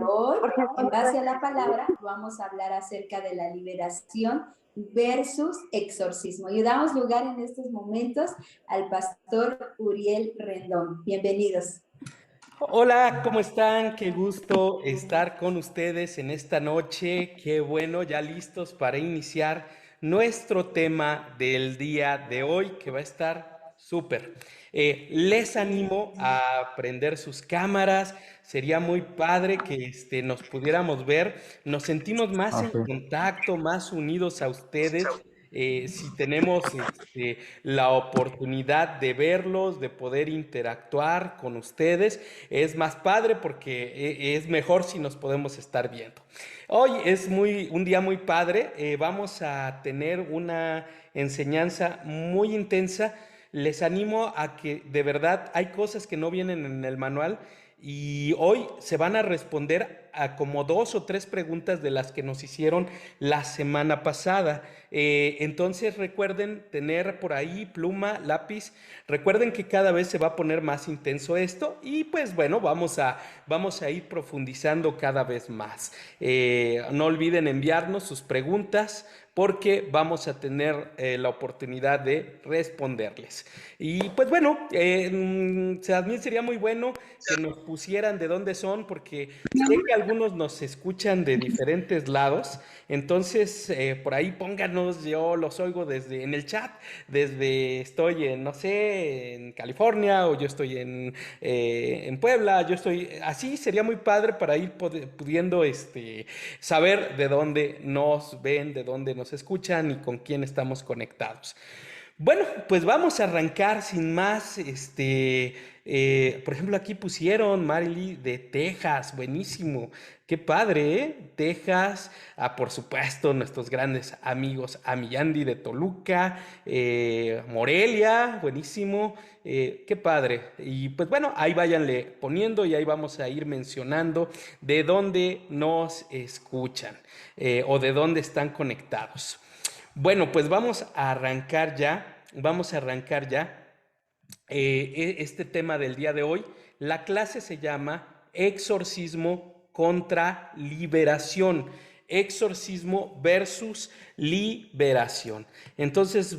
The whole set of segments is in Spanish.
pero hoy, en base a la palabra, vamos a hablar acerca de la liberación versus exorcismo. Y damos lugar en estos momentos al pastor Uriel Rendón. Bienvenidos. Hola, ¿cómo están? Qué gusto estar con ustedes en esta noche. Qué bueno, ya listos para iniciar nuestro tema del día de hoy, que va a estar súper. Les animo a prender sus cámaras. Sería muy padre que nos pudiéramos ver. Nos sentimos más en Ok. contacto, más unidos a ustedes. Si tenemos la oportunidad de verlos, de poder interactuar con ustedes, es más padre porque es mejor si nos podemos estar viendo. Hoy es un día muy padre. Vamos a tener una enseñanza muy intensa. Les animo a que de verdad hay cosas que no vienen en el manual y hoy se van a responder a como 2 o 3 preguntas de las que nos hicieron la semana pasada. Entonces recuerden tener por ahí pluma, lápiz. Recuerden que cada vez se va a poner más intenso esto y pues bueno, vamos a ir profundizando cada vez más. No olviden enviarnos sus preguntas porque vamos a tener la oportunidad de responderles. Y pues bueno, también sería muy bueno que nos pusieran de dónde son, porque sé que algunos nos escuchan de diferentes lados. Entonces, por ahí pónganos, yo los oigo desde en el chat, estoy en, no sé, en California, o yo estoy en Puebla, yo estoy, así sería muy padre para ir pudiendo saber de dónde nos ven, de dónde nos escuchan y con quién estamos conectados. Bueno, pues vamos a arrancar sin más. Por ejemplo, aquí pusieron Marily de Texas, buenísimo, qué padre, ¿eh? Texas, por supuesto, nuestros grandes amigos Amiyandi de Toluca, Morelia, buenísimo, qué padre. Y pues bueno, ahí váyanle poniendo y ahí vamos a ir mencionando de dónde nos escuchan o de dónde están conectados. Bueno, pues vamos a arrancar ya este tema del día de hoy. La clase se llama Exorcismo contra Liberación. Exorcismo versus liberación. Entonces,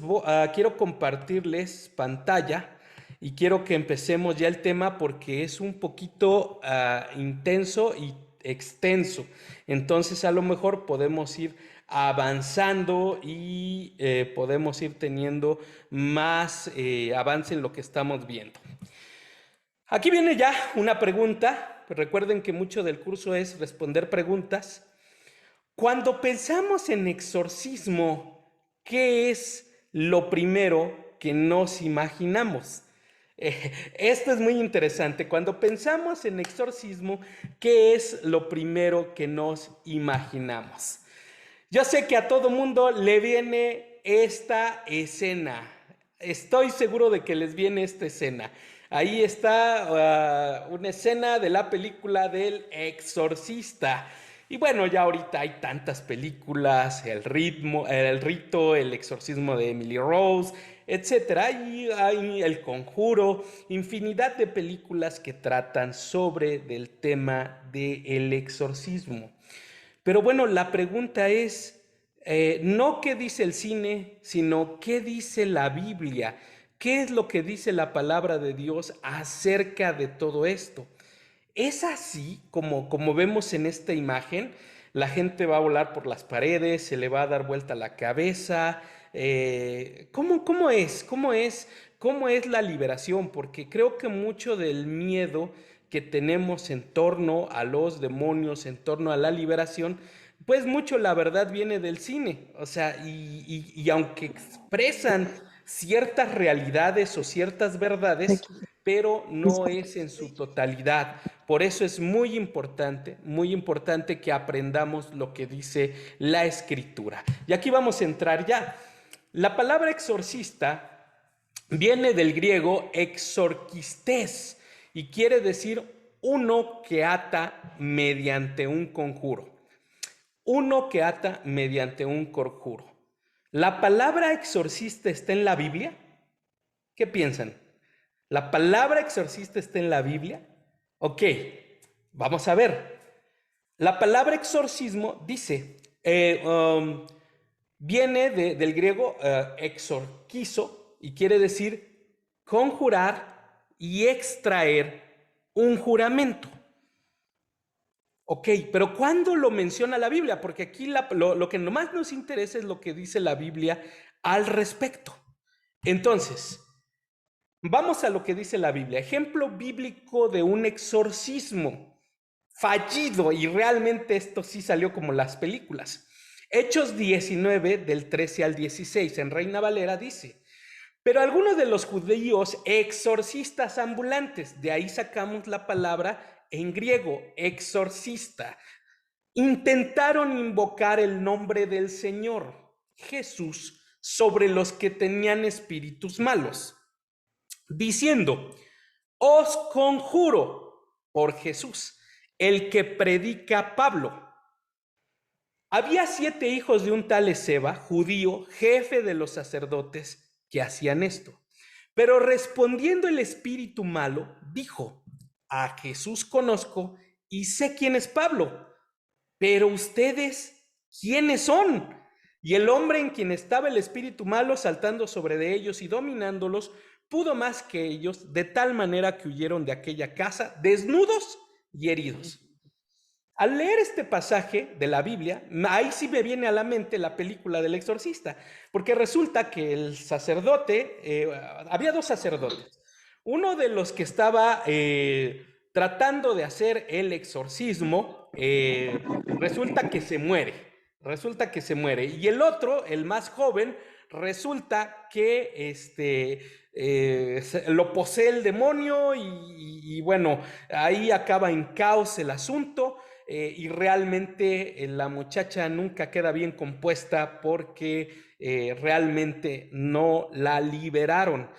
quiero compartirles pantalla y quiero que empecemos ya el tema porque es un poquito intenso y extenso. Entonces, a lo mejor podemos ir avanzando y podemos ir teniendo más avance en lo que estamos viendo. Aquí viene ya una pregunta. Recuerden que mucho del curso es responder preguntas. Cuando pensamos en exorcismo, ¿qué es lo primero que nos imaginamos? Esto es muy interesante. Cuando pensamos en exorcismo, ¿qué es lo primero que nos imaginamos? Yo sé que a todo mundo le viene esta escena. Estoy seguro de que les viene esta escena. Ahí está una escena de la película del Exorcista. Y bueno, ya ahorita hay tantas películas, el rito, el exorcismo de Emily Rose, etcétera. Y hay El Conjuro, infinidad de películas que tratan sobre del tema del exorcismo. Pero bueno, la pregunta es, no qué dice el cine, sino qué dice la Biblia. ¿Qué es lo que dice la palabra de Dios acerca de todo esto? Es así como vemos en esta imagen. La gente va a volar por las paredes, se le va a dar vuelta la cabeza. ¿Cómo es? ¿Cómo es la liberación? Porque creo que mucho del miedo que tenemos en torno a los demonios, en torno a la liberación, pues mucho la verdad viene del cine. O sea, y aunque expresan ciertas realidades o ciertas verdades, pero no es en su totalidad. Por eso es muy importante que aprendamos lo que dice la escritura. Y aquí vamos a entrar ya. La palabra exorcista viene del griego exorquistés y quiere decir uno que ata mediante un conjuro. Uno que ata mediante un conjuro. ¿La palabra exorcista está en la Biblia? ¿Qué piensan? ¿La palabra exorcista está en la Biblia? Ok, vamos a ver. La palabra exorcismo dice, viene del griego exorquizo y quiere decir conjurar y extraer un juramento. Ok, pero ¿cuándo lo menciona la Biblia? Porque aquí lo que nomás nos interesa es lo que dice la Biblia al respecto. Entonces, vamos a lo que dice la Biblia. Ejemplo bíblico de un exorcismo fallido, y realmente esto sí salió como las películas. Hechos 19, del 13 al 16, en Reina Valera dice: pero algunos de los judíos exorcistas ambulantes, de ahí sacamos la palabra en griego, exorcista, intentaron invocar el nombre del Señor Jesús sobre los que tenían espíritus malos, diciendo: os conjuro por Jesús, el que predica Pablo. Había 7 hijos de un tal Esceva, judío, jefe de los sacerdotes, que hacían esto. Pero respondiendo el espíritu malo, dijo: a Jesús conozco y sé quién es Pablo, pero ustedes, ¿quiénes son? Y el hombre en quien estaba el espíritu malo, saltando sobre de ellos y dominándolos, pudo más que ellos, de tal manera que huyeron de aquella casa desnudos y heridos. Al leer este pasaje de la Biblia, ahí sí me viene a la mente la película del exorcista, porque resulta que el sacerdote, había 2 sacerdotes, uno de los que estaba tratando de hacer el exorcismo, resulta que se muere, y el otro, el más joven, resulta que lo posee el demonio y bueno, ahí acaba en caos el asunto. Y realmente la muchacha nunca queda bien compuesta porque realmente no la liberaron.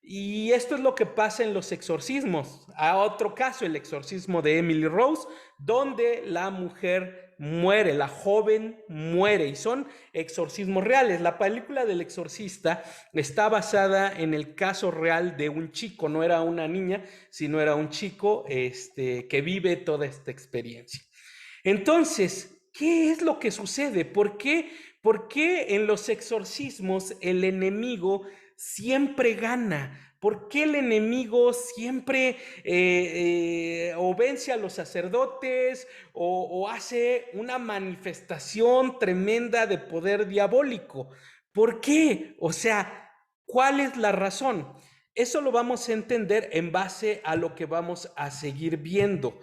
Y esto es lo que pasa en los exorcismos. A otro caso, el exorcismo de Emily Rose, donde la mujer muere, la joven muere, y son exorcismos reales. La película del exorcista está basada en el caso real de un chico, no era una niña, sino era un chico que vive toda esta experiencia. Entonces, ¿qué es lo que sucede? ¿Por qué en los exorcismos el enemigo siempre gana? ¿Por qué el enemigo siempre o vence a los sacerdotes o hace una manifestación tremenda de poder diabólico? ¿Por qué? O sea, ¿cuál es la razón? Eso lo vamos a entender en base a lo que vamos a seguir viendo.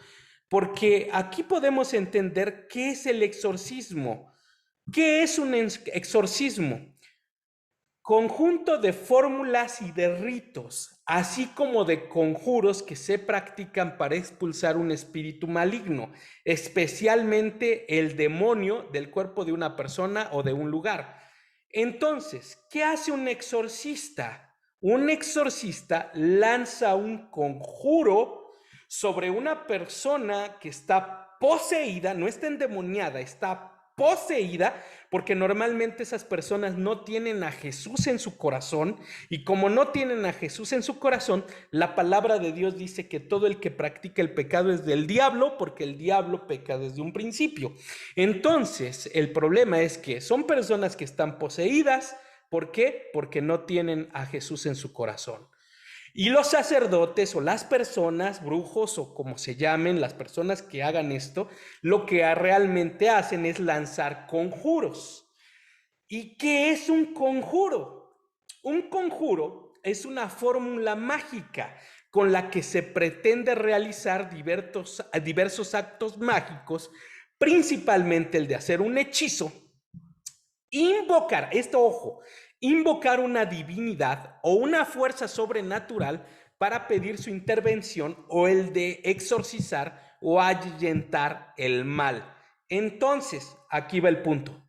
Porque aquí podemos entender qué es el exorcismo. ¿Qué es un exorcismo? Conjunto de fórmulas y de ritos, así como de conjuros que se practican para expulsar un espíritu maligno, especialmente el demonio del cuerpo de una persona o de un lugar. Entonces, ¿qué hace un exorcista? Un exorcista lanza un conjuro sobre una persona que está poseída, no está endemoniada, está poseída, porque normalmente esas personas no tienen a Jesús en su corazón, y como no tienen a Jesús en su corazón, la palabra de Dios dice que todo el que practica el pecado es del diablo, porque el diablo peca desde un principio. Entonces, el problema es que son personas que están poseídas. ¿Por qué? Porque no tienen a Jesús en su corazón. Y los sacerdotes o las personas, brujos o como se llamen, las personas que hagan esto, lo que realmente hacen es lanzar conjuros. ¿Y qué es un conjuro? Un conjuro es una fórmula mágica con la que se pretende realizar diversos actos mágicos, principalmente el de hacer un hechizo, invocar, invocar una divinidad o una fuerza sobrenatural para pedir su intervención, o el de exorcizar o ahuyentar el mal. Entonces, aquí va el punto.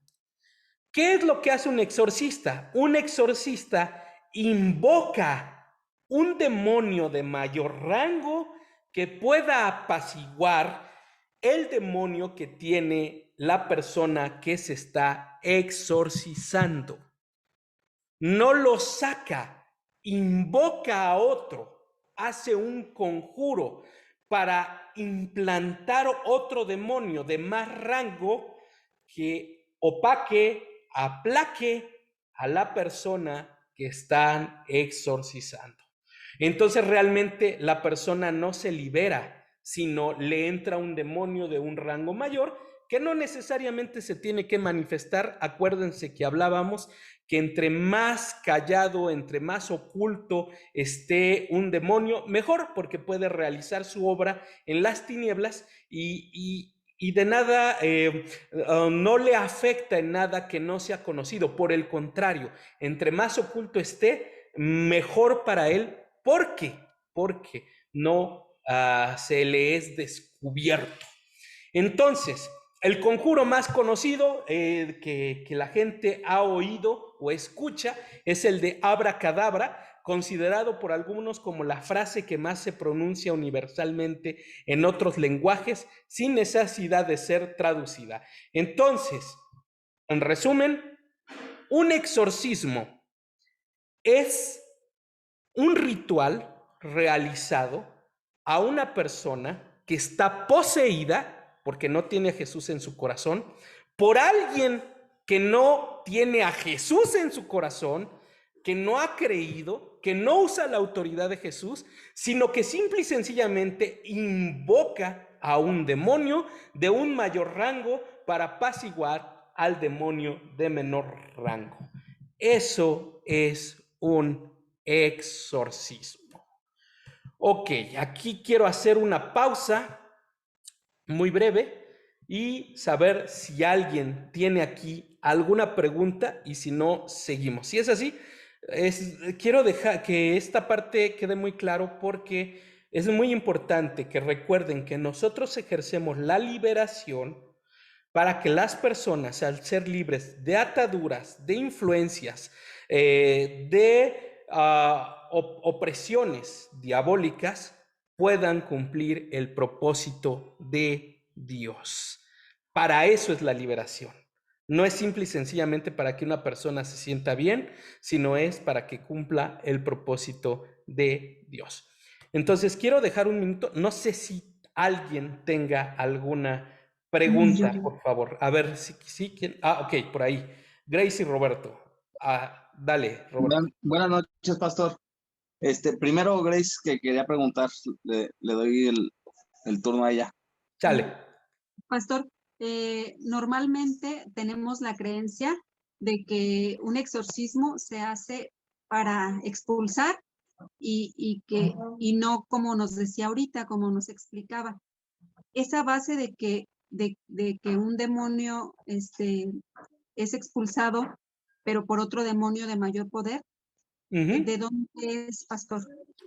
¿Qué es lo que hace un exorcista? Un exorcista invoca un demonio de mayor rango que pueda apaciguar el demonio que tiene la persona que se está exorcizando. No lo saca, invoca a otro, hace un conjuro para implantar otro demonio de más rango que opaque, aplaque a la persona que están exorcizando. Entonces realmente la persona no se libera, sino le entra un demonio de un rango mayor que no necesariamente se tiene que manifestar. Acuérdense que hablábamos que entre más callado, entre más oculto esté un demonio, mejor, porque puede realizar su obra en las tinieblas y de nada, no le afecta en nada que no sea conocido. Por el contrario, entre más oculto esté, mejor para él. ¿Por qué? Porque no se le es descubierto. Entonces, el conjuro más conocido que la gente ha oído o escucha es el de abracadabra, considerado por algunos como la frase que más se pronuncia universalmente en otros lenguajes sin necesidad de ser traducida. Entonces, en resumen, un exorcismo es un ritual realizado a una persona que está poseída, porque no tiene a Jesús en su corazón, por alguien que no tiene a Jesús en su corazón, que no ha creído, que no usa la autoridad de Jesús, sino que simple y sencillamente invoca a un demonio de un mayor rango para apaciguar al demonio de menor rango. Eso es un exorcismo. Ok, aquí quiero hacer una pausa muy breve y saber si alguien tiene aquí alguna pregunta y si no, seguimos. Si es así, quiero dejar que esta parte quede muy claro porque es muy importante que recuerden que nosotros ejercemos la liberación para que las personas, al ser libres de ataduras, de influencias, de opresiones diabólicas, puedan cumplir el propósito de Dios. Para eso es la liberación. No es simple y sencillamente para que una persona se sienta bien, sino es para que cumpla el propósito de Dios. Entonces, quiero dejar un minuto. No sé si alguien tenga alguna pregunta, por favor. A ver, sí, ¿quién? Ok, por ahí. Grace y Roberto. Dale, Roberto. Buenas noches, pastor. Primero, Grace, que quería preguntar, le doy el turno a ella. Chale. Pastor, normalmente tenemos la creencia de que un exorcismo se hace para expulsar y no como nos decía ahorita, como nos explicaba. Esa base de que un demonio es expulsado, pero por otro demonio de mayor poder, ¿de dónde es, pastor?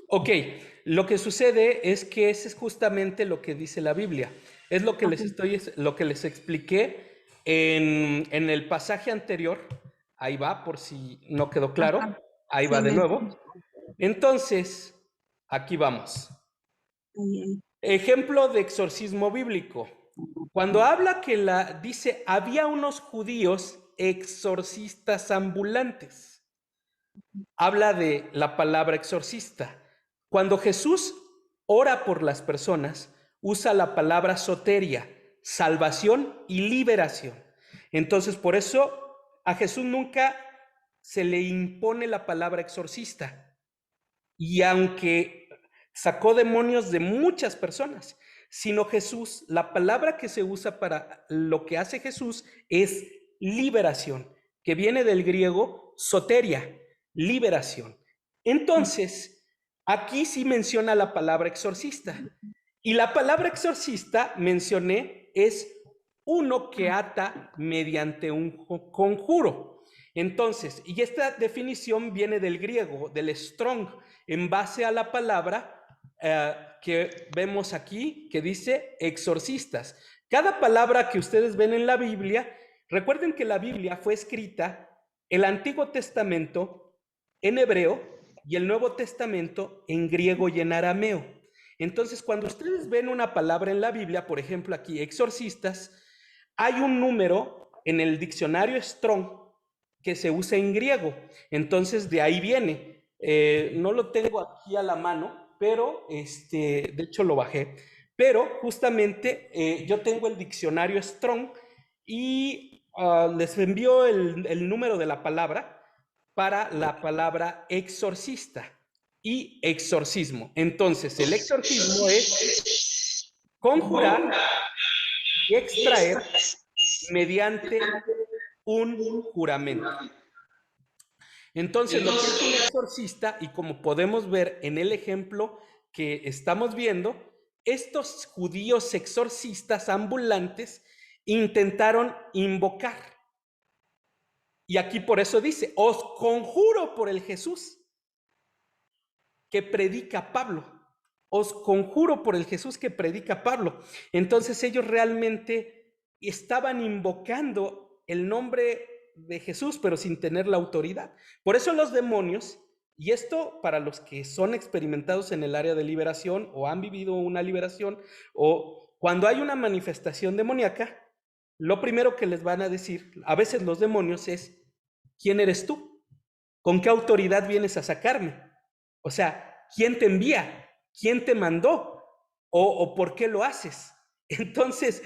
Ok, lo que sucede es que ese es justamente lo que dice la Biblia. Es lo que lo que les expliqué en el pasaje anterior. Ahí va, por si no quedó claro. Ajá. Ahí Sí, va de nuevo. Entonces, aquí vamos. Ejemplo de exorcismo bíblico. Cuando habla dice, había unos judíos exorcistas ambulantes. Habla de la palabra exorcista. Cuando Jesús ora por las personas, usa la palabra soteria, salvación y liberación. Entonces, por eso a Jesús nunca se le impone la palabra exorcista. Y aunque sacó demonios de muchas personas, sino Jesús, la palabra que se usa para lo que hace Jesús es liberación, que viene del griego soteria, liberación. Entonces, aquí sí menciona la palabra exorcista. Y la palabra exorcista, mencioné, es uno que ata mediante un conjuro. Entonces, y esta definición viene del griego, del strong, en base a la palabra que vemos aquí, que dice exorcistas. Cada palabra que ustedes ven en la Biblia, recuerden que la Biblia fue escrita, el Antiguo Testamento en hebreo y el Nuevo Testamento en griego y en arameo. Entonces, cuando ustedes ven una palabra en la Biblia, por ejemplo aquí, exorcistas, hay un número en el diccionario Strong que se usa en griego. Entonces, de ahí viene. No lo tengo aquí a la mano, pero de hecho lo bajé. Pero justamente yo tengo el diccionario Strong y les envío el número de la palabra para la palabra exorcista y exorcismo. Entonces, el exorcismo es conjurar y extraer mediante un juramento. Entonces, lo que es un exorcista, y como podemos ver en el ejemplo que estamos viendo, estos judíos exorcistas ambulantes intentaron invocar. Y aquí por eso dice, os conjuro por el Jesús que predica Pablo. Os conjuro por el Jesús que predica Pablo. Entonces ellos realmente estaban invocando el nombre de Jesús, pero sin tener la autoridad. Por eso los demonios, y esto para los que son experimentados en el área de liberación o han vivido una liberación, o cuando hay una manifestación demoníaca, lo primero que les van a decir, a veces los demonios, es, ¿quién eres tú? ¿Con qué autoridad vienes a sacarme? O sea, ¿quién te envía? ¿Quién te mandó? ¿O por qué lo haces? Entonces,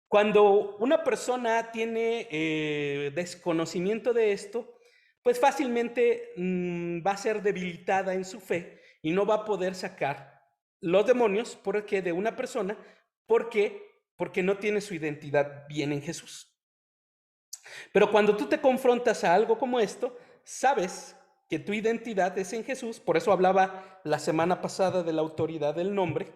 cuando una persona tiene desconocimiento de esto, pues fácilmente va a ser debilitada en su fe y no va a poder sacar los demonios de una persona porque no tiene su identidad bien en Jesús. Pero cuando tú te confrontas a algo como esto, sabes que tu identidad es en Jesús. Por eso hablaba la semana pasada de la autoridad del nombre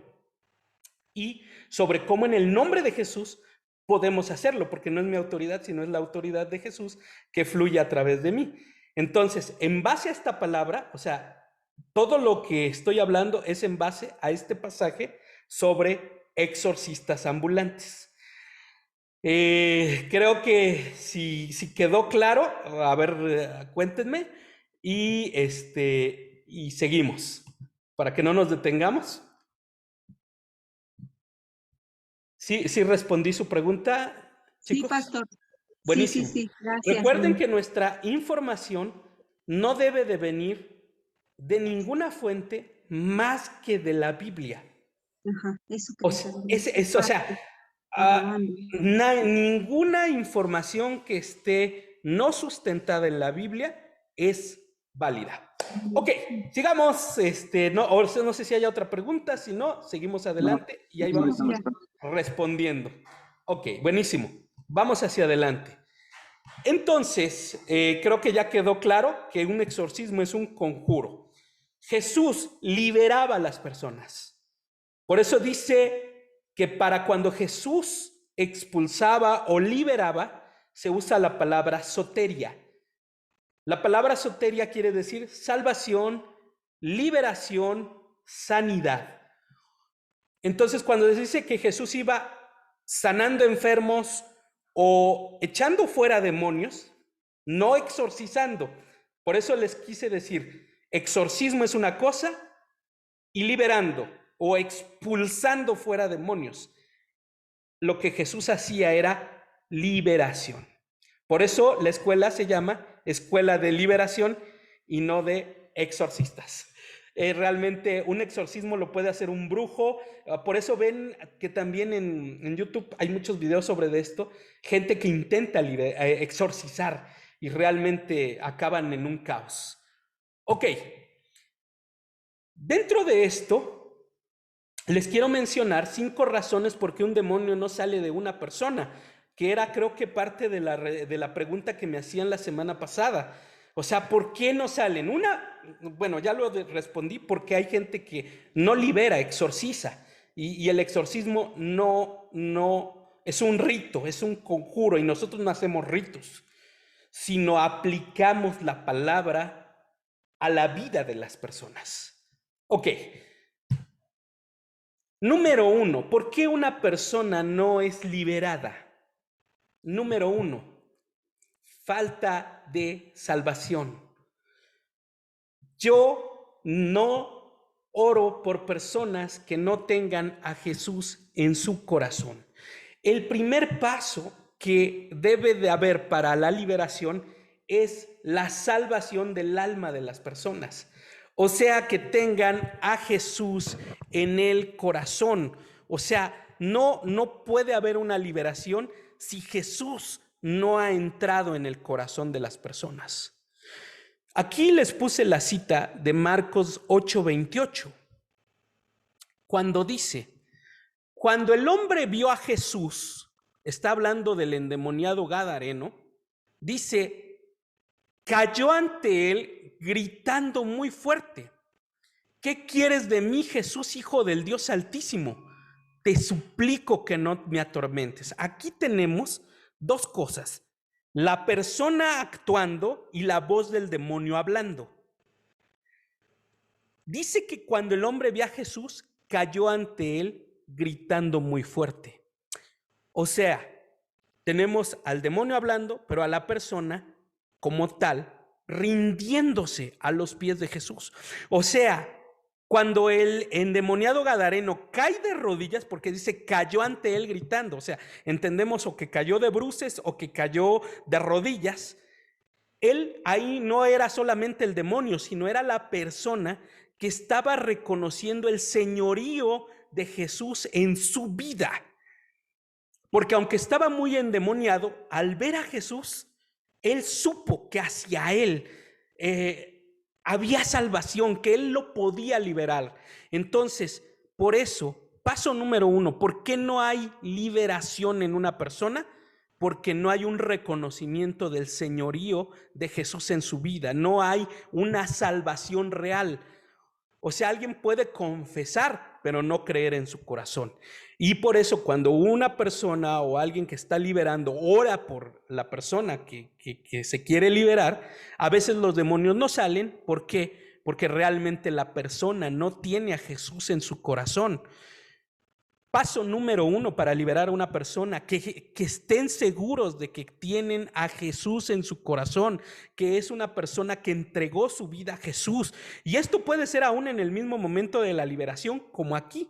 y sobre cómo en el nombre de Jesús podemos hacerlo, porque no es mi autoridad, sino es la autoridad de Jesús que fluye a través de mí. Entonces, en base a esta palabra, o sea, todo lo que estoy hablando es en base a este pasaje sobre exorcistas ambulantes. Creo que si quedó claro, a ver, cuéntenme y seguimos para que no nos detengamos. ¿Sí respondí su pregunta, chicos? Sí, pastor. Buenísimo. Sí, gracias. Recuerden que nuestra información no debe de venir de ninguna fuente más que de la Biblia. Ajá, eso O sea, ninguna información que esté no sustentada en la Biblia es válida. Ok, sigamos. No sé si hay otra pregunta, si no, seguimos adelante y ahí vamos respondiendo. Ok, buenísimo. Vamos hacia adelante. Entonces, creo que ya quedó claro que un exorcismo es un conjuro. Jesús liberaba a las personas. Por eso dice que para cuando Jesús expulsaba o liberaba, se usa la palabra soteria. La palabra soteria quiere decir salvación, liberación, sanidad. Entonces, cuando se dice que Jesús iba sanando enfermos o echando fuera demonios, no exorcizando. Por eso les quise decir, exorcismo es una cosa y liberando o expulsando fuera demonios. Lo que Jesús hacía era liberación. Por eso la escuela se llama escuela de liberación y no de exorcistas. Realmente un exorcismo lo puede hacer un brujo. Por eso ven que también en YouTube hay muchos videos sobre esto. Gente que intenta exorcizar y realmente acaban en un caos. Ok. Dentro de esto, les quiero mencionar 5 razones por qué un demonio no sale de una persona, que era, creo que, parte de la pregunta que me hacían la semana pasada. O sea, ¿por qué no salen? Bueno, ya lo respondí, porque hay gente que no libera, exorciza. Y el exorcismo no es un rito, es un conjuro, y nosotros no hacemos ritos, sino aplicamos la palabra a la vida de las personas. Ok. Número 1, ¿por qué una persona no es liberada? Número 1, falta de salvación. Yo no oro por personas que no tengan a Jesús en su corazón. El primer paso que debe de haber para la liberación es la salvación del alma de las personas. O sea, que tengan a Jesús en el corazón. O sea, no puede haber una liberación si Jesús no ha entrado en el corazón de las personas. Aquí les puse la cita de Marcos 8:28, cuando dice: cuando el hombre vio a Jesús, está hablando del endemoniado gadareno, dice, cayó ante él gritando muy fuerte: ¿qué quieres de mí, Jesús, Hijo del Dios Altísimo? Te suplico que no me atormentes. Aquí tenemos dos cosas: la persona actuando y la voz del demonio hablando. Dice que cuando el hombre vio a Jesús, cayó ante él gritando muy fuerte. O sea, tenemos al demonio hablando, pero a la persona como tal rindiéndose a los pies de Jesús. O sea, cuando el endemoniado gadareno cae de rodillas, porque dice cayó ante él gritando, o sea, entendemos o que cayó de bruces o que cayó de rodillas. Él ahí no era solamente el demonio, sino era la persona que estaba reconociendo el señorío de Jesús en su vida. Porque aunque estaba muy endemoniado, al ver a Jesús, él supo que hacia él había salvación, que él lo podía liberar. Entonces, por eso, paso número 1, ¿por qué no hay liberación en una persona? Porque no hay un reconocimiento del señorío de Jesús en su vida, no hay una salvación real. O sea, alguien puede confesar, pero no creer en su corazón. Y por eso cuando una persona o alguien que está liberando ora por la persona que se quiere liberar, a veces los demonios no salen. ¿Por qué? Porque realmente la persona no tiene a Jesús en su corazón. Paso número 1 para liberar a una persona: que estén seguros de que tienen a Jesús en su corazón, que es una persona que entregó su vida a Jesús. Y esto puede ser aún en el mismo momento de la liberación, como aquí.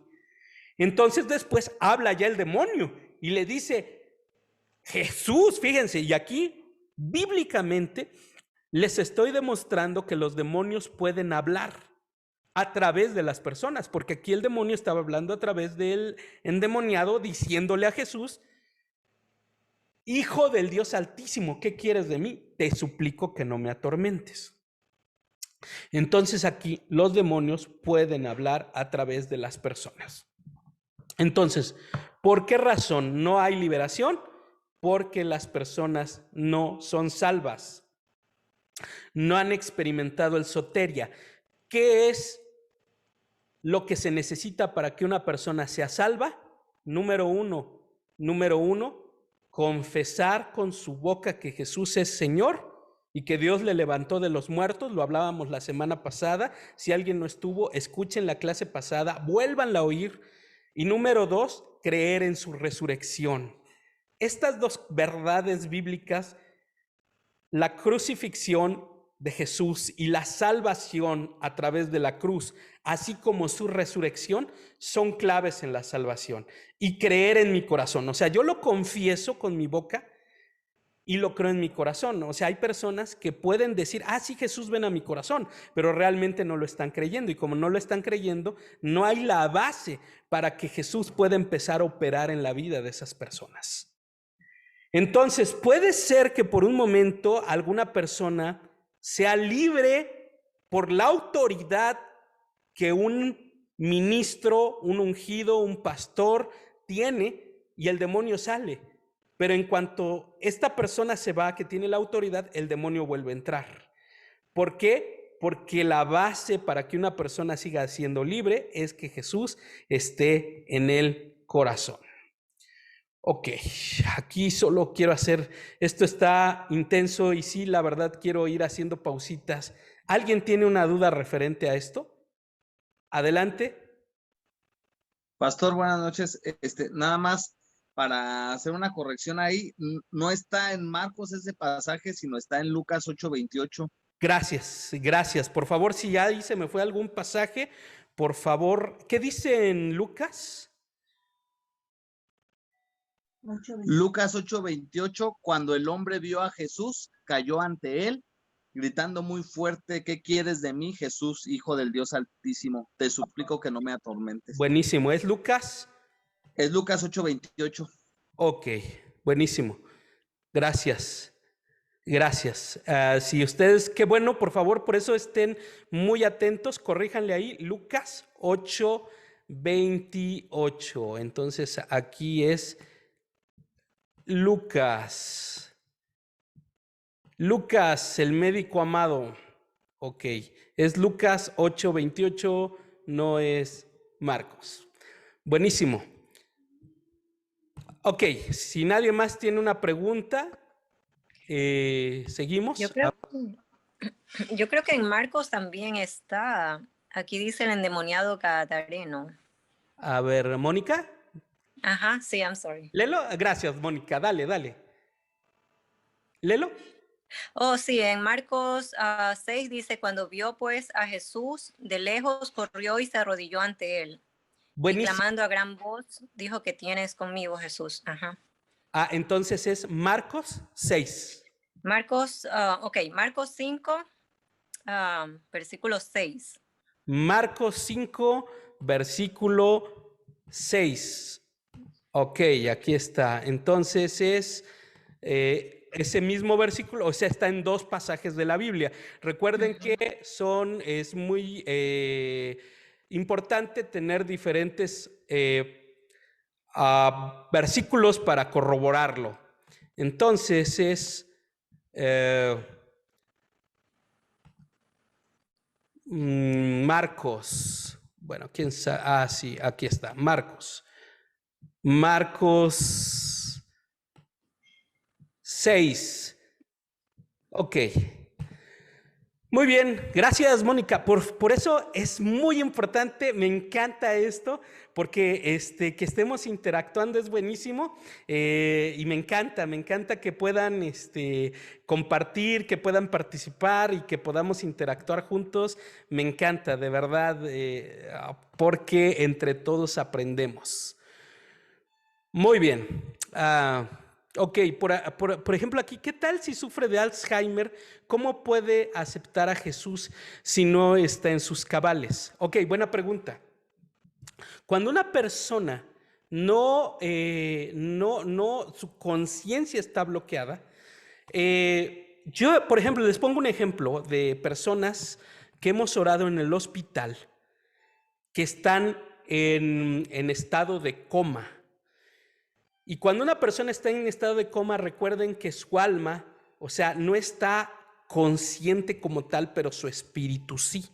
Entonces después habla ya el demonio y le dice: Jesús, fíjense, y aquí bíblicamente les estoy demostrando que los demonios pueden hablar a través de las personas, porque aquí el demonio estaba hablando a través del endemoniado, diciéndole a Jesús: Hijo del Dios Altísimo, ¿qué quieres de mí? Te suplico que no me atormentes. Entonces aquí los demonios pueden hablar a través de las personas. Entonces, ¿por qué razón no hay liberación? Porque las personas no son salvas, no han experimentado el soteria. ¿Qué es lo que se necesita para que una persona sea salva? Número uno, confesar con su boca que Jesús es Señor y que Dios le levantó de los muertos. Lo hablábamos la semana pasada. Si alguien no estuvo, escuchen la clase pasada, vuélvanla a oír. Y número 2, creer en su resurrección. Estas dos verdades bíblicas, la crucifixión de Jesús y la salvación a través de la cruz, así como su resurrección, son claves en la salvación. Y creer en mi corazón, o sea, yo lo confieso con mi boca y lo creo en mi corazón. O sea, hay personas que pueden decir: sí, Jesús, ven a mi corazón, pero realmente no lo están creyendo, y como no lo están creyendo, no hay la base para que Jesús pueda empezar a operar en la vida de esas personas. Entonces, puede ser que por un momento alguna persona sea libre por la autoridad que un ministro, un ungido, un pastor tiene, y el demonio sale. Pero en cuanto esta persona se va, que tiene la autoridad, el demonio vuelve a entrar. ¿Por qué? Porque la base para que una persona siga siendo libre es que Jesús esté en el corazón. Ok, aquí solo quiero hacer, esto está intenso y sí, la verdad quiero ir haciendo pausitas. ¿Alguien tiene una duda referente a esto? Adelante. Pastor, buenas noches. Nada más para hacer una corrección ahí, no está en Marcos ese pasaje, sino está en Lucas 8:28. Gracias. Por favor, si ya ahí se me fue algún pasaje, por favor, ¿qué dice en Lucas? Lucas 8:28, cuando el hombre vio a Jesús, cayó ante él gritando muy fuerte: ¿qué quieres de mí, Jesús, Hijo del Dios Altísimo? Te suplico que no me atormentes. Buenísimo. ¿Es Lucas? Es Lucas 8:28. Ok, buenísimo. Gracias. Gracias. Si ustedes, qué bueno, por favor, por eso estén muy atentos, corríjanle ahí, Lucas 8:28. Entonces aquí es Lucas. Lucas, el médico amado. Ok, es Lucas 8:28, no es Marcos. Buenísimo. Ok, si nadie más tiene una pregunta, seguimos. Yo creo que en Marcos también está, aquí dice el endemoniado Gadareno. A ver, Mónica. Ajá, sí, I'm sorry. Lelo, gracias, Mónica, dale. Lelo. Oh, sí, en Marcos 6 dice, cuando vio pues a Jesús de lejos, corrió y se arrodilló ante él. Buenísimo. Y clamando a gran voz, dijo, ¿qué tienes conmigo, Jesús? Ajá. Entonces es Marcos 6. Marcos, Marcos 5, versículo 6. Marcos 5, versículo 6. Ok, aquí está. Entonces es ese mismo versículo, o sea, está en dos pasajes de la Biblia. Recuerden que es muy importante tener diferentes versículos para corroborarlo. Entonces es Marcos. Bueno, quién sabe. Sí, aquí está. Marcos 6. Ok. Muy bien, gracias, Mónica. Por eso es muy importante, me encanta esto, porque que estemos interactuando es buenísimo, y me encanta que puedan compartir, que puedan participar y que podamos interactuar juntos. Me encanta, de verdad, porque entre todos aprendemos. Muy bien. Ok, por ejemplo aquí, ¿qué tal si sufre de Alzheimer? ¿Cómo puede aceptar a Jesús si no está en sus cabales? Ok, buena pregunta. Cuando una persona su conciencia está bloqueada, yo, por ejemplo, les pongo un ejemplo de personas que hemos orado en el hospital que están en estado de coma. Y cuando una persona está en estado de coma, recuerden que su alma, o sea, no está consciente como tal, pero su espíritu sí.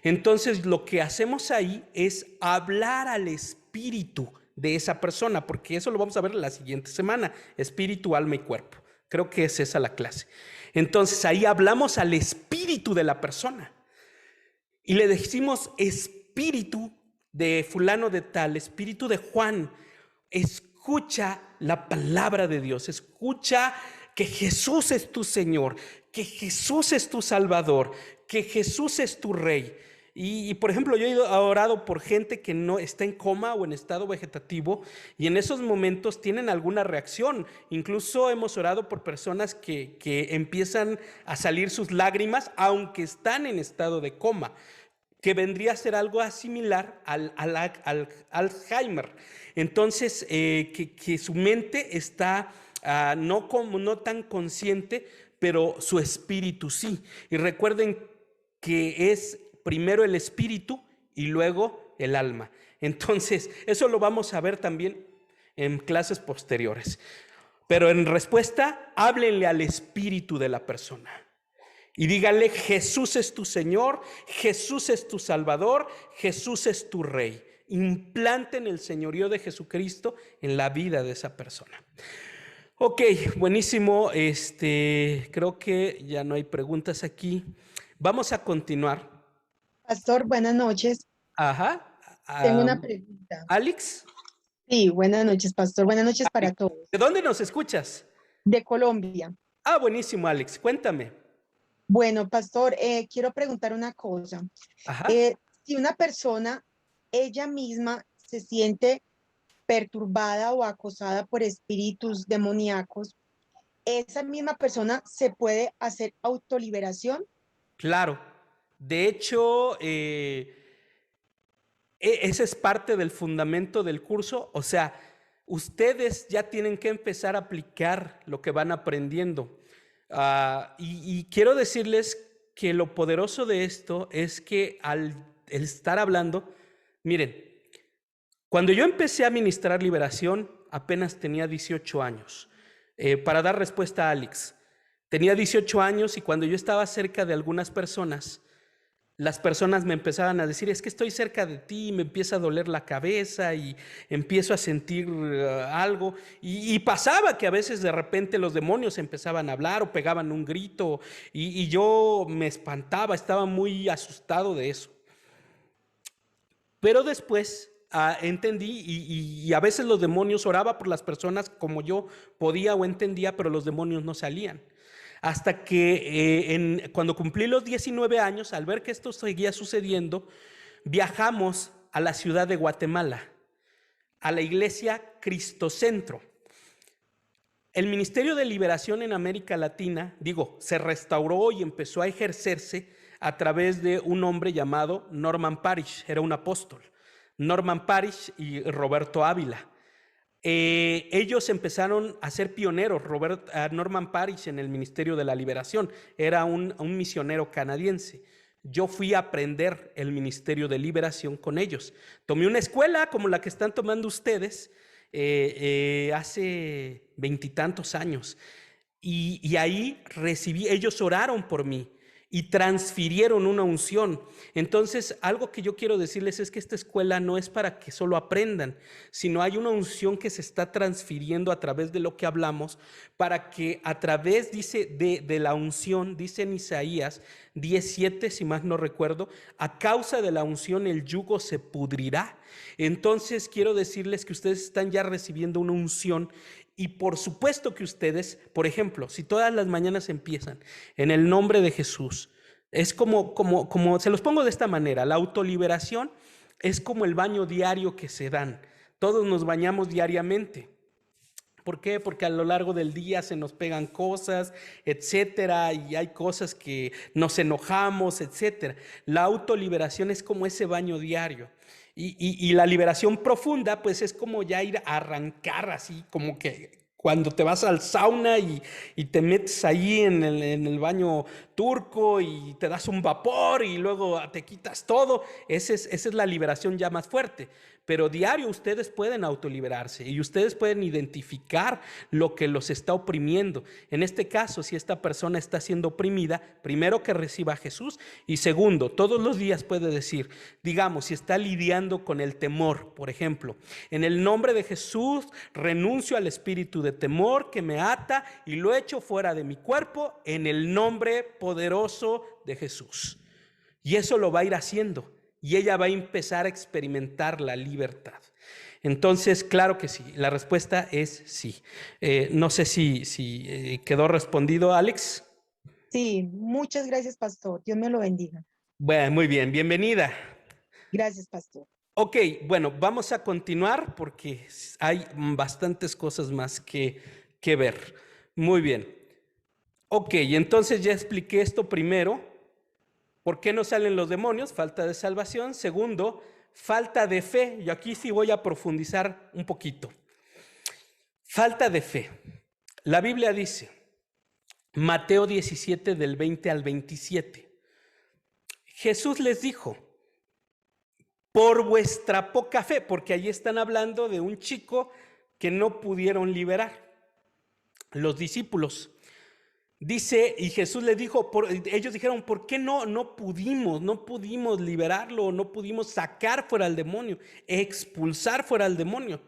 Entonces, lo que hacemos ahí es hablar al espíritu de esa persona, porque eso lo vamos a ver la siguiente semana, espíritu, alma y cuerpo. Creo que es esa la clase. Entonces, ahí hablamos al espíritu de la persona y le decimos: espíritu de fulano de tal, espíritu de Juan, escucha la palabra de Dios, escucha que Jesús es tu Señor, que Jesús es tu Salvador, que Jesús es tu Rey. Y por ejemplo, yo he orado por gente que no está en coma o en estado vegetativo, y en esos momentos tienen alguna reacción. Incluso hemos orado por personas que empiezan a salir sus lágrimas aunque están en estado de coma, que vendría a ser algo similar al Alzheimer. Entonces, que su mente está no tan consciente, pero su espíritu sí. Y recuerden que es primero el espíritu y luego el alma. Entonces, eso lo vamos a ver también en clases posteriores. Pero en respuesta, háblenle al espíritu de la persona. Y díganle: Jesús es tu Señor, Jesús es tu Salvador, Jesús es tu Rey. Implanten el señorío de Jesucristo en la vida de esa persona. Ok, buenísimo. Creo que ya no hay preguntas aquí. Vamos a continuar. Pastor, buenas noches. Ajá. Tengo una pregunta. Alex. Sí, buenas noches, Pastor. Buenas noches para todos. ¿De dónde nos escuchas? De Colombia. Buenísimo, Alex. Cuéntame. Bueno, Pastor, quiero preguntar una cosa. Ajá. Si una persona, ella misma, se siente perturbada o acosada por espíritus demoníacos, ¿esa misma persona se puede hacer autoliberación? Claro. De hecho, ese es parte del fundamento del curso. O sea, ustedes ya tienen que empezar a aplicar lo que van aprendiendo. Y quiero decirles que lo poderoso de esto es que al estar hablando, miren, cuando yo empecé a ministrar liberación, apenas tenía 18 años. Para dar respuesta a Alex, tenía 18 años y cuando yo estaba cerca de algunas personas, las personas me empezaban a decir, es que estoy cerca de ti, y me empieza a doler la cabeza y empiezo a sentir algo. Y pasaba que a veces de repente los demonios empezaban a hablar o pegaban un grito y yo me espantaba, estaba muy asustado de eso. Pero después entendí y a veces los demonios, oraba por las personas como yo podía o entendía, pero los demonios no salían. Hasta que cuando cumplí los 19 años, al ver que esto seguía sucediendo, viajamos a la ciudad de Guatemala, a la iglesia Cristocentro. El Ministerio de Liberación en América Latina, se restauró y empezó a ejercerse a través de un hombre llamado Norman Parish, era un apóstol. Norman Parish y Roberto Ávila. Ellos empezaron a ser pioneros. Norman Parish en el Ministerio de la Liberación era un misionero canadiense. Yo fui a aprender el Ministerio de Liberación con ellos. Tomé una escuela como la que están tomando ustedes hace 20 y tantos años y ahí recibí, ellos oraron por mí y transfirieron una unción. Entonces, algo que yo quiero decirles es que esta escuela no es para que solo aprendan, sino hay una unción que se está transfiriendo a través de lo que hablamos, para que a través, dice, de la unción, dice en Isaías 17, si más no recuerdo, a causa de la unción el yugo se pudrirá. Entonces, quiero decirles que ustedes están ya recibiendo una unción. Y por supuesto que ustedes, por ejemplo, si todas las mañanas empiezan en el nombre de Jesús, es como se los pongo de esta manera, la autoliberación es como el baño diario que se dan. Todos nos bañamos diariamente. ¿Por qué? Porque a lo largo del día se nos pegan cosas, etcétera, y hay cosas que nos enojamos, etcétera. La autoliberación es como ese baño diario. Y la liberación profunda, pues es como ya ir a arrancar así, como que cuando te vas al sauna y te metes ahí en el baño turco y te das un vapor y luego te quitas todo. Esa es la liberación ya más fuerte. Pero diario ustedes pueden autoliberarse y ustedes pueden identificar lo que los está oprimiendo. En este caso, si esta persona está siendo oprimida, primero que reciba a Jesús y segundo, todos los días puede decir, digamos, si está lidiando con el temor, por ejemplo, en el nombre de Jesús renuncio al espíritu de temor que me ata y lo echo fuera de mi cuerpo en el nombre poderoso de Jesús. Y eso lo va a ir haciendo. Y ella va a empezar a experimentar la libertad. Entonces, claro que sí, la respuesta es sí. No sé si quedó respondido, Alex. Sí, muchas gracias, pastor. Dios me lo bendiga. Bueno, muy bien, bienvenida. Gracias, pastor. Ok, bueno, vamos a continuar porque hay bastantes cosas más que ver. Muy bien. Ok, entonces ya expliqué esto primero. ¿Por qué no salen los demonios? Falta de salvación. Segundo, falta de fe. Y aquí sí voy a profundizar un poquito. Falta de fe. La Biblia dice, Mateo 17 del 20 al 27. Jesús les dijo, por vuestra poca fe, porque allí están hablando de un chico que no pudieron liberar, los discípulos. Dice, y Jesús les dijo, ellos dijeron, ¿por qué no pudimos liberarlo, no pudimos sacar fuera al demonio, expulsar fuera al demonio?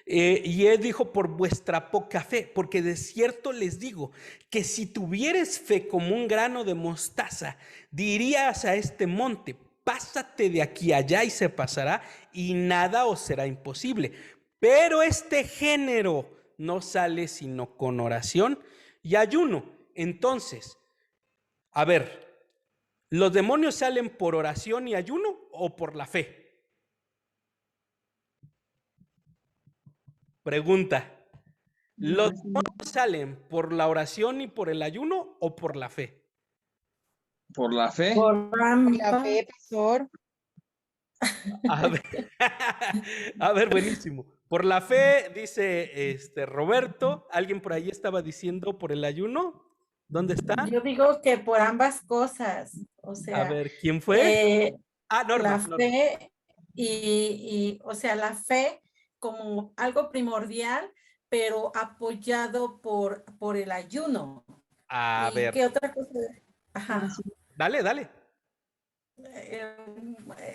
Y él dijo, por vuestra poca fe, porque de cierto les digo, que si tuvieres fe como un grano de mostaza, dirías a este monte, pásate de aquí allá y se pasará, y nada os será imposible. Pero este género no sale sino con oración y ayuno. Entonces, a ver, ¿los demonios salen por oración y ayuno o por la fe? Pregunta. ¿Los demonios salen por la oración y por el ayuno o por la fe? Por la fe. Por la fe, pastor. A ver, a ver, buenísimo. Por la fe, dice Roberto. ¿Alguien por ahí estaba diciendo por el ayuno? ¿Dónde está? Yo digo que por ambas cosas, o A sea, ver, ¿quién fue? la Norma. fe o sea, la fe como algo primordial, pero apoyado por el ayuno. A ¿Y ver, qué otra cosa? Ajá. dale.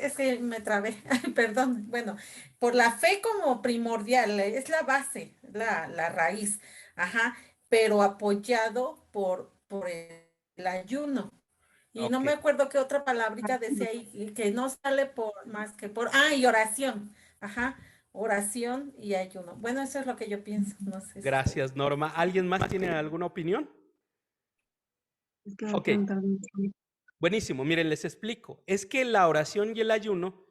Es que me trabé, perdón. Bueno, por la fe como primordial, es la base, la raíz, ajá, pero apoyado por el ayuno. Y no me Ok. acuerdo qué otra palabrita decía ahí, que no sale por más que por, y oración, ajá, oración y ayuno. Bueno, eso es lo que yo pienso, no sé. Gracias, Norma. ¿Alguien más tiene alguna opinión? Ok. Buenísimo, miren, les explico. Es que la oración y el ayuno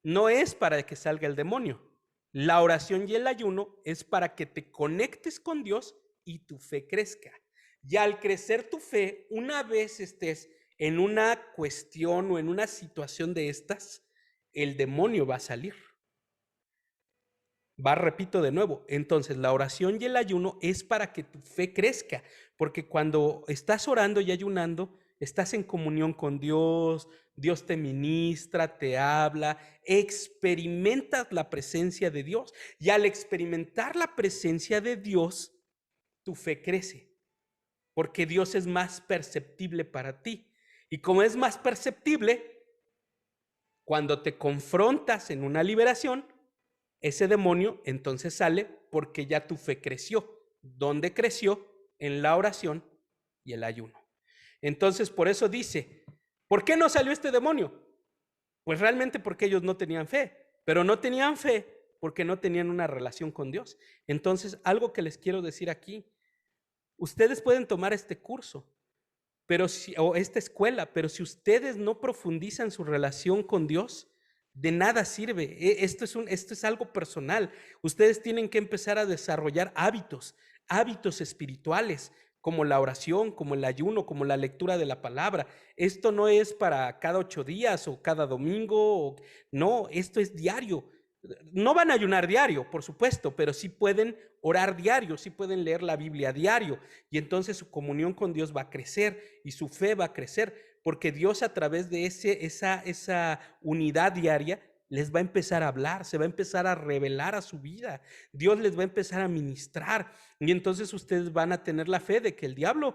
no es para que salga el demonio. La oración y el ayuno es para que te conectes con Dios y tu fe crezca. Y al crecer tu fe, una vez estés en una cuestión o en una situación de estas, el demonio va a salir. Repito de nuevo, entonces la oración y el ayuno es para que tu fe crezca, porque cuando estás orando y ayunando, estás en comunión con Dios, Dios te ministra, te habla, experimentas la presencia de Dios, y al experimentar la presencia de Dios, tu fe crece, porque Dios es más perceptible para ti. Y como es más perceptible, cuando te confrontas en una liberación, ese demonio entonces sale porque ya tu fe creció. ¿Dónde creció? En la oración y el ayuno. Entonces, por eso dice, ¿por qué no salió este demonio? Pues realmente porque ellos no tenían fe, pero no tenían fe porque no tenían una relación con Dios. Entonces, algo que les quiero decir aquí, ustedes pueden tomar este curso, o esta escuela, pero si ustedes no profundizan su relación con Dios, de nada sirve. Esto es algo personal. Ustedes tienen que empezar a desarrollar hábitos espirituales, como la oración, como el ayuno, como la lectura de la palabra. Esto no es para cada 8 días o cada domingo. No, esto es diario. No van a ayunar diario, por supuesto, pero sí pueden orar diario, sí pueden leer la Biblia diario, y entonces su comunión con Dios va a crecer y su fe va a crecer, porque Dios a través de esa unidad diaria les va a empezar a hablar, se va a empezar a revelar a su vida, Dios les va a empezar a ministrar, y entonces ustedes van a tener la fe de que el diablo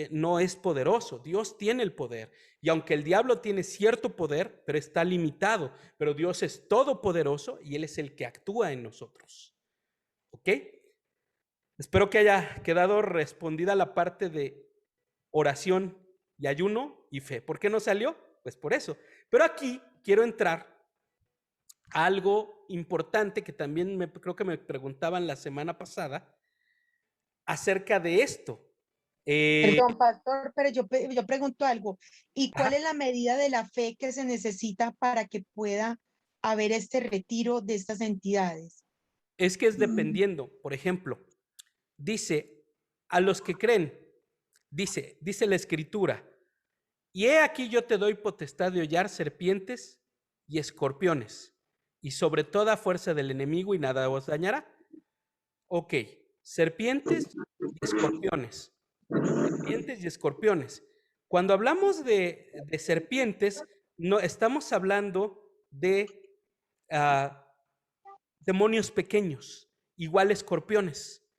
no es poderoso, Dios tiene el poder, y aunque el diablo tiene cierto poder, pero está limitado, pero Dios es todopoderoso y Él es el que actúa en nosotros. ¿Ok? Espero que haya quedado respondida la parte de oración y ayuno y fe. ¿Por qué no salió? Pues por eso. Pero aquí quiero entrar a algo importante que también creo que me preguntaban la semana pasada acerca de esto. Perdón, pastor, pero yo pregunto algo. ¿Y cuál es la medida de la fe que se necesita para que pueda haber este retiro de estas entidades? Es que es dependiendo. Por ejemplo, dice, a los que creen, dice la Escritura, y he aquí yo te doy potestad de hollar serpientes y escorpiones, y sobre toda fuerza del enemigo, y nada os dañará. Ok, serpientes y escorpiones. Serpientes y escorpiones. Cuando hablamos de serpientes, no estamos hablando de demonios pequeños, igual escorpiones.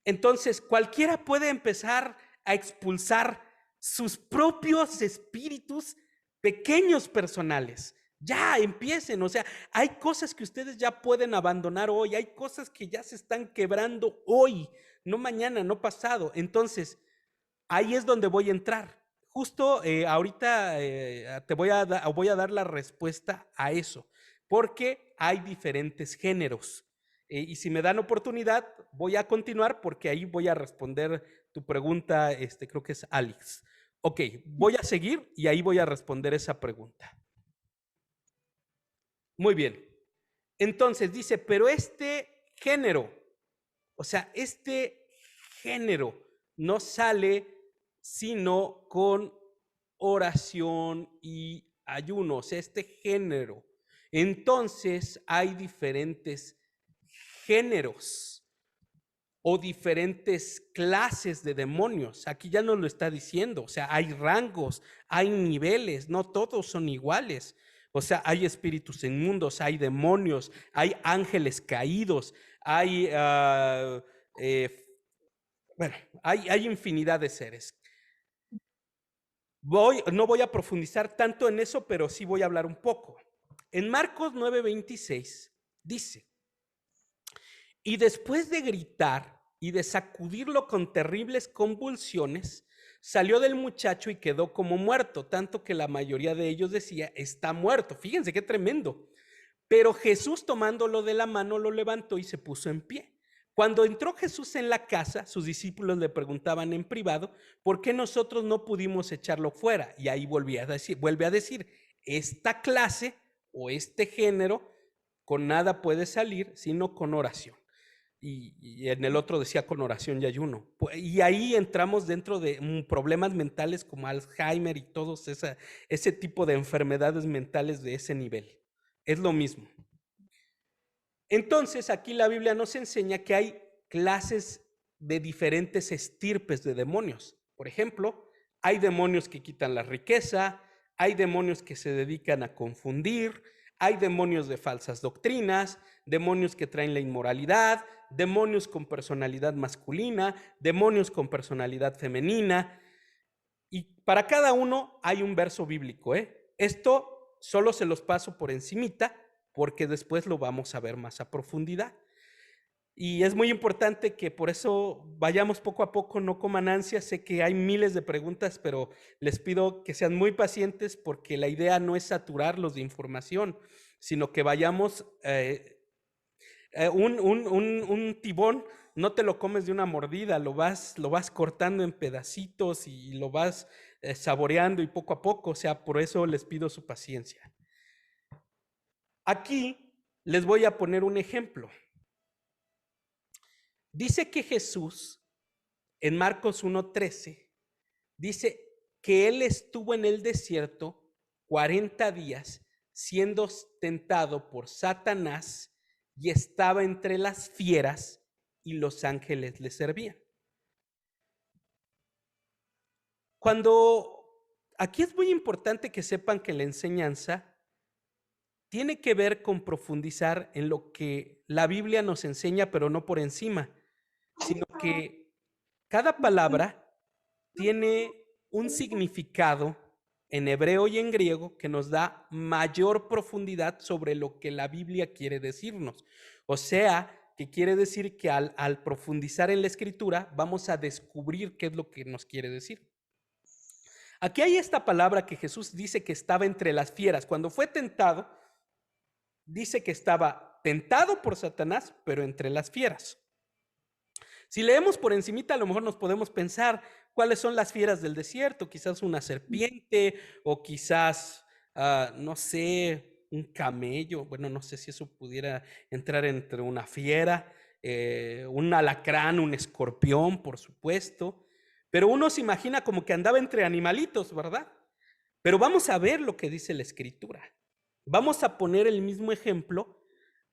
Entonces, cualquiera puede empezar a expulsar sus propios espíritus pequeños personales. Ya empiecen, o sea, hay cosas que ustedes ya pueden abandonar hoy, hay cosas que ya se están quebrando hoy, no mañana, no pasado. Entonces, ahí es donde voy a entrar. Justo ahorita voy a dar la respuesta a eso, porque hay diferentes géneros. Y si me dan oportunidad, voy a continuar porque ahí voy a responder tu pregunta, creo que es Alex. Ok, voy a seguir y ahí voy a responder esa pregunta. Muy bien. Entonces dice, pero este género O sea, este género no sale sino con oración y ayunos, este género. Entonces hay diferentes géneros o diferentes clases de demonios. Aquí ya nos lo está diciendo, o sea, hay rangos, hay niveles, no todos son iguales. O sea, hay espíritus inmundos, hay demonios, hay ángeles caídos, hay, bueno, hay infinidad de seres. No voy a profundizar tanto en eso, pero sí voy a hablar un poco. En Marcos 9:26 dice, y después de gritar y de sacudirlo con terribles convulsiones, salió del muchacho y quedó como muerto, tanto que la mayoría de ellos decía, está muerto. Fíjense qué tremendo. Pero Jesús, tomándolo de la mano, lo levantó y se puso en pie. Cuando entró Jesús en la casa, sus discípulos le preguntaban en privado, ¿por qué nosotros no pudimos echarlo fuera? Y ahí vuelve a decir, esta clase o este género con nada puede salir sino con oración. Y en el otro decía con oración y ayuno. Y ahí entramos dentro de problemas mentales como Alzheimer y todos ese tipo de enfermedades mentales de ese nivel. Es lo mismo. Entonces, aquí la Biblia nos enseña que hay clases de diferentes estirpes de demonios. Por ejemplo, hay demonios que quitan la riqueza, hay demonios que se dedican a confundir, hay demonios de falsas doctrinas, demonios que traen la inmoralidad, demonios con personalidad masculina, demonios con personalidad femenina. Y para cada uno hay un verso bíblico, ¿eh? Esto solo se los paso por encimita, porque después lo vamos a ver más a profundidad. Y es muy importante que por eso vayamos poco a poco, no coman ansias. Sé que hay miles de preguntas, pero les pido que sean muy pacientes porque la idea no es saturarlos de información, sino que vayamos, un tibón no te lo comes de una mordida, lo vas cortando en pedacitos y lo vas saboreando y poco a poco. O sea, por eso les pido su paciencia. Aquí les voy a poner un ejemplo. Dice que Jesús, en Marcos 1:13, dice que él estuvo en el desierto 40 días siendo tentado por Satanás y estaba entre las fieras y los ángeles le servían. Aquí es muy importante que sepan que la enseñanza tiene que ver con profundizar en lo que la Biblia nos enseña, pero no por encima, sino que cada palabra tiene un significado en hebreo y en griego que nos da mayor profundidad sobre lo que la Biblia quiere decirnos. O sea, que quiere decir que al profundizar en la escritura vamos a descubrir qué es lo que nos quiere decir. Aquí hay esta palabra que Jesús dice que estaba entre las fieras. Cuando fue tentado, dice que estaba tentado por Satanás, pero entre las fieras. Si leemos por encimita, a lo mejor nos podemos pensar cuáles son las fieras del desierto, quizás una serpiente o quizás, no sé, un camello. Bueno, no sé si eso pudiera entrar entre una fiera, un alacrán, un escorpión, por supuesto. Pero uno se imagina como que andaba entre animalitos, ¿verdad? Pero vamos a ver lo que dice la Escritura. Vamos a poner el mismo ejemplo,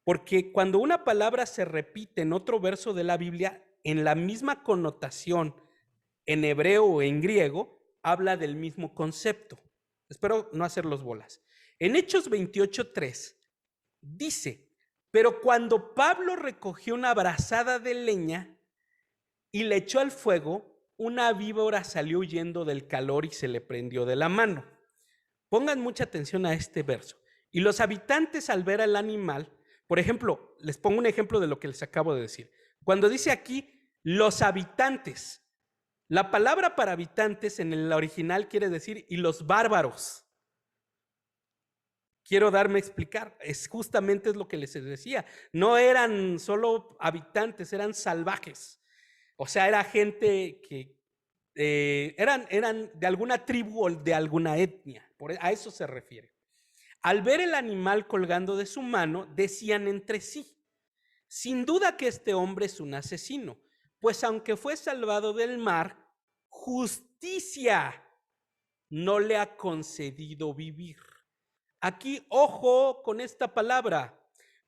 porque cuando una palabra se repite en otro verso de la Biblia, en la misma connotación, en hebreo o en griego, habla del mismo concepto. Espero no hacerlos bolas. En Hechos 28:3 dice, pero cuando Pablo recogió una brazada de leña y le echó al fuego, una víbora salió huyendo del calor y se le prendió de la mano. Pongan mucha atención a este verso. Y los habitantes, al ver al animal, por ejemplo, les pongo un ejemplo de lo que les acabo de decir. Cuando dice aquí los habitantes, la palabra para habitantes en el original quiere decir y los bárbaros. Quiero darme a explicar, justamente es lo que les decía. No eran solo habitantes, eran salvajes. O sea, era gente que eran de alguna tribu o de alguna etnia. A eso se refiere. Al ver el animal colgando de su mano, decían entre sí, Sin duda que este hombre es un asesino, pues aunque fue salvado del mar, justicia no le ha concedido vivir. Aquí, ojo con esta palabra.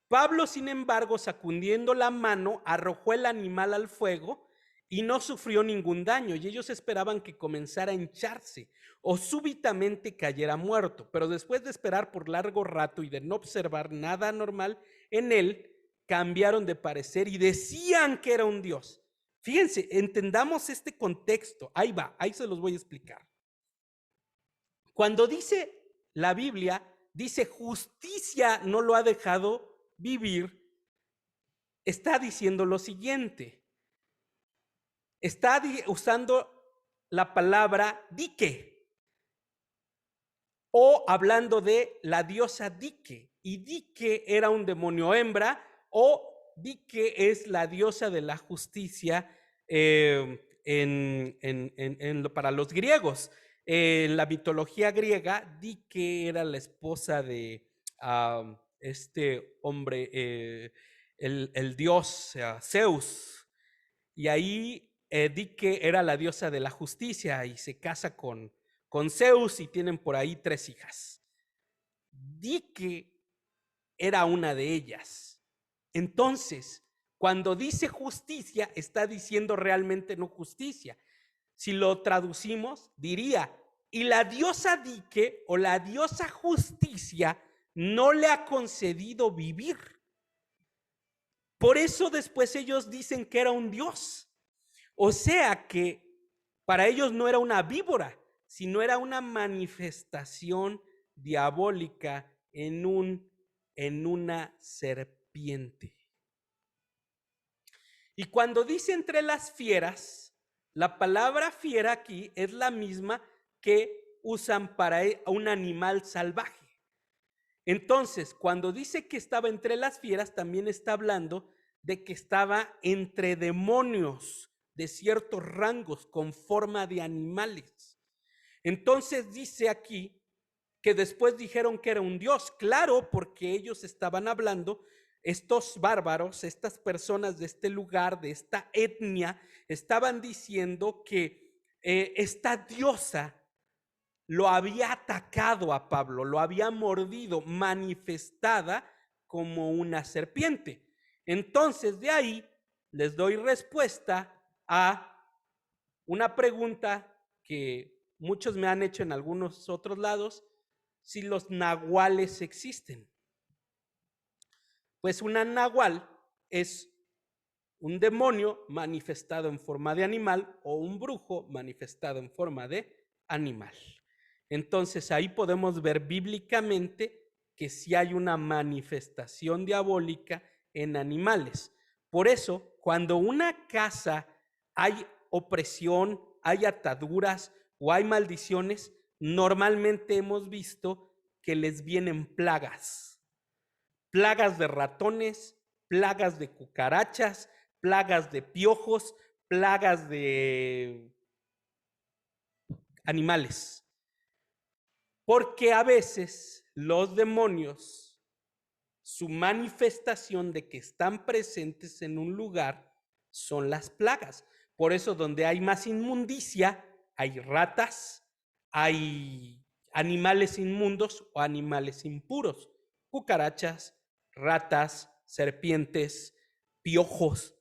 Pablo, sin embargo, sacudiendo la mano, arrojó el animal al fuego y no sufrió ningún daño, y ellos esperaban que comenzara a hincharse o súbitamente cayera muerto, pero después de esperar por largo rato y de no observar nada anormal en él, cambiaron de parecer y decían que era un dios. Fíjense, entendamos este contexto. Ahí va, ahí se los voy a explicar. Cuando dice la Biblia, dice justicia no lo ha dejado vivir, está diciendo lo siguiente. Está usando la palabra Dike, o hablando de la diosa Dike, y Dike era un demonio hembra, o Dike es la diosa de la justicia para los griegos. En la mitología griega, Dike era la esposa de este hombre, el dios Zeus, y ahí Dike era la diosa de la justicia y se casa con Zeus y tienen por ahí 3 hijas. Dike era una de ellas. Entonces, cuando dice justicia, está diciendo realmente no justicia. Si lo traducimos, diría, y la diosa Dike o la diosa justicia no le ha concedido vivir. Por eso después ellos dicen que era un dios. O sea que para ellos no era una víbora, sino era una manifestación diabólica en una serpiente. Y cuando dice entre las fieras, la palabra fiera aquí es la misma que usan para un animal salvaje. Entonces, cuando dice que estaba entre las fieras, también está hablando de que estaba entre demonios de ciertos rangos con forma de animales. Entonces dice aquí que después dijeron que era un dios, claro, porque ellos estaban hablando, estos bárbaros, estas personas de este lugar, de esta etnia, estaban diciendo que esta diosa lo había atacado a Pablo, lo había mordido, manifestada como una serpiente. Entonces, de ahí les doy respuesta a una pregunta que muchos me han hecho en algunos otros lados, si los nahuales existen. Pues una nahual es un demonio manifestado en forma de animal o un brujo manifestado en forma de animal. Entonces ahí podemos ver bíblicamente que sí hay una manifestación diabólica en animales. Por eso, cuando una casa hay opresión, hay ataduras o hay maldiciones, normalmente hemos visto que les vienen plagas. Plagas de ratones, plagas de cucarachas, plagas de piojos, plagas de animales. Porque a veces los demonios, su manifestación de que están presentes en un lugar son las plagas. Por eso donde hay más inmundicia, hay ratas, hay animales inmundos o animales impuros, cucarachas, ratas, serpientes, piojos.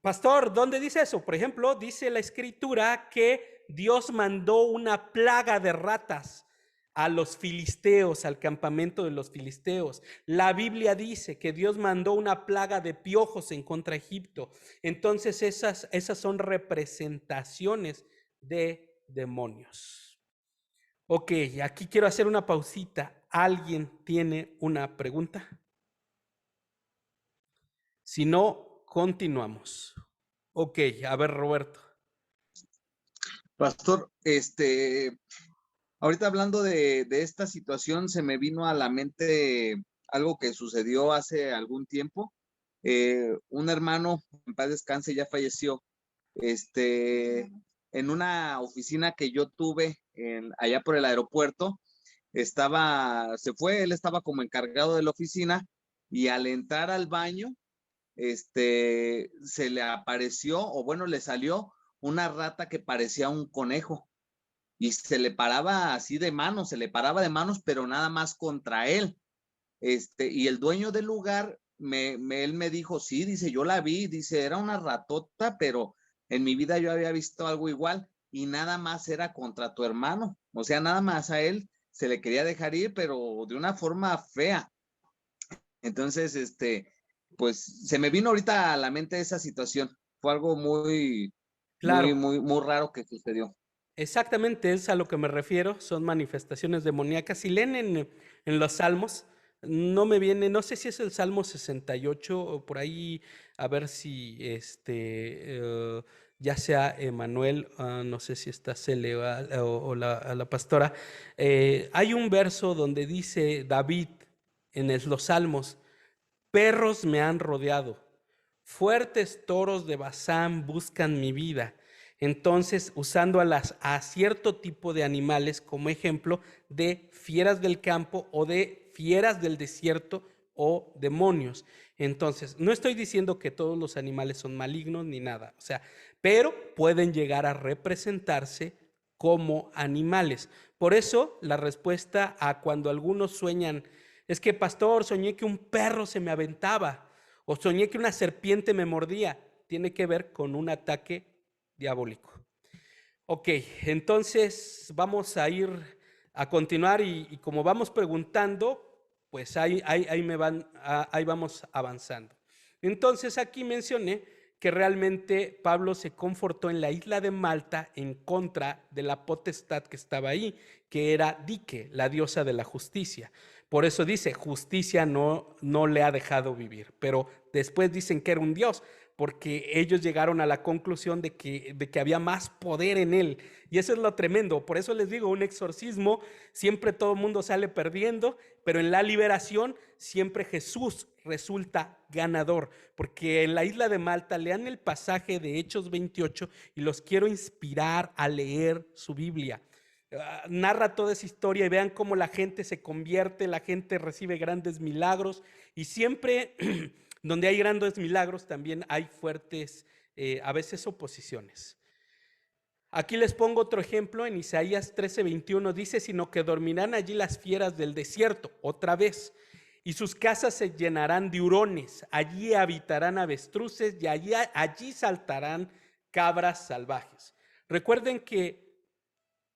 Pastor, ¿dónde dice eso? Por ejemplo, dice la escritura que Dios mandó una plaga de ratas a los filisteos, al campamento de los filisteos. La Biblia dice que Dios mandó una plaga de piojos en contra de Egipto. Entonces esas son representaciones de demonios. Ok, aquí quiero hacer una pausita. ¿Alguien tiene una pregunta? Si no, continuamos. Ok, a ver, Roberto. Pastor, ahorita hablando de esta situación, se me vino a la mente algo que sucedió hace algún tiempo. Un hermano, en paz descanse, ya falleció. En una oficina que yo tuve allá por el aeropuerto, él estaba como encargado de la oficina, y al entrar al baño, se le apareció, o bueno, le salió una rata que parecía un conejo y se le paraba así de manos, se le paraba de manos, pero nada más contra él. Y el dueño del lugar, él me dijo, sí, dice, yo la vi, dice, era una ratota, pero en mi vida yo había visto algo igual y nada más era contra tu hermano. O sea, nada más a él se le quería dejar ir, pero de una forma fea. Entonces, pues se me vino ahorita a la mente esa situación. Fue algo muy Claro, raro que sucedió. exactamente es a lo que me refiero, son manifestaciones demoníacas. Si leen en los Salmos, no me viene, no sé si es el Salmo 68 o por ahí, a ver si ya sea Emanuel, no sé si está Cele o la pastora, hay un verso donde dice David en los Salmos: perros me han rodeado, fuertes toros de Basán buscan mi vida. Entonces, usando a cierto tipo de animales como ejemplo de fieras del campo o de fieras del desierto o demonios. Entonces, no estoy diciendo que todos los animales son malignos ni nada, o sea, pero pueden llegar a representarse como animales. Por eso, la respuesta a cuando algunos sueñan, es que, pastor, soñé que un perro se me aventaba o soñé que una serpiente me mordía, tiene que ver con un ataque diabólico. Ok, entonces vamos a ir a continuar y como vamos preguntando, pues ahí vamos avanzando. Entonces aquí mencioné que realmente Pablo se confortó en la isla de Malta en contra de la potestad que estaba ahí, que era Dike, la diosa de la justicia. Por eso dice, justicia no le ha dejado vivir, pero después dicen que era un dios, porque ellos llegaron a la conclusión de que había más poder en él. Y eso es lo tremendo. Por eso les digo, un exorcismo, siempre todo el mundo sale perdiendo, pero en la liberación siempre Jesús resulta ganador. Porque en la isla de Malta, lean el pasaje de Hechos 28 y los quiero inspirar a leer su Biblia. Narra toda esa historia y vean cómo la gente se convierte, la gente recibe grandes milagros y siempre donde hay grandes milagros también hay fuertes, a veces oposiciones. Aquí les pongo otro ejemplo en Isaías 13:21, dice, sino que dormirán allí las fieras del desierto, otra vez, y sus casas se llenarán de hurones, allí habitarán avestruces y allí saltarán cabras salvajes. Recuerden que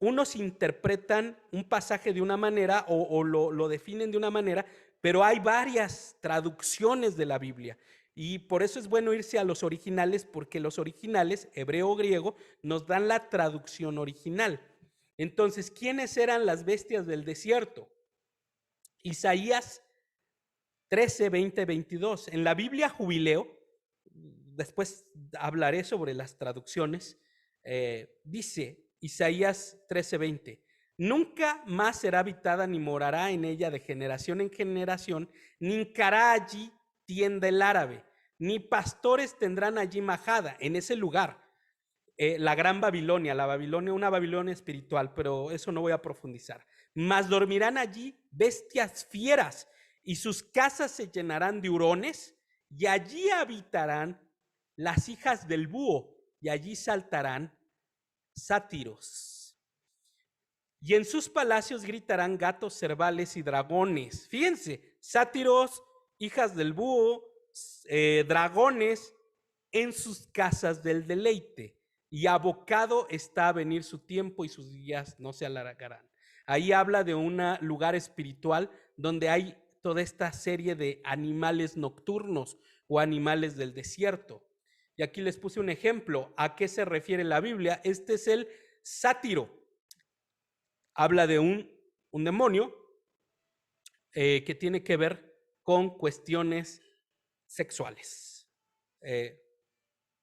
unos interpretan un pasaje de una manera o lo definen de una manera, pero hay varias traducciones de la Biblia. Y por eso es bueno irse a los originales, porque los originales, hebreo o griego, nos dan la traducción original. Entonces, ¿quiénes eran las bestias del desierto? Isaías 13, 20, 22. En la Biblia Jubileo, después hablaré sobre las traducciones, dice Isaías 13:20, nunca más será habitada ni morará en ella de generación en generación, ni hincará allí tienda el árabe, ni pastores tendrán allí majada en ese lugar. La gran Babilonia, una Babilonia espiritual, pero eso no voy a profundizar. Mas dormirán allí bestias fieras y sus casas se llenarán de hurones y allí habitarán las hijas del búho y allí saltarán sátiros. Y en sus palacios gritarán gatos cervales y dragones. Fíjense, sátiros, hijas del búho, dragones en sus casas del deleite. Y abocado está a venir su tiempo y sus días no se alargarán. Ahí habla de un lugar espiritual donde hay toda esta serie de animales nocturnos o animales del desierto. Y aquí les puse un ejemplo. ¿A qué se refiere la Biblia? Este es el sátiro. Habla de un demonio que tiene que ver con cuestiones sexuales.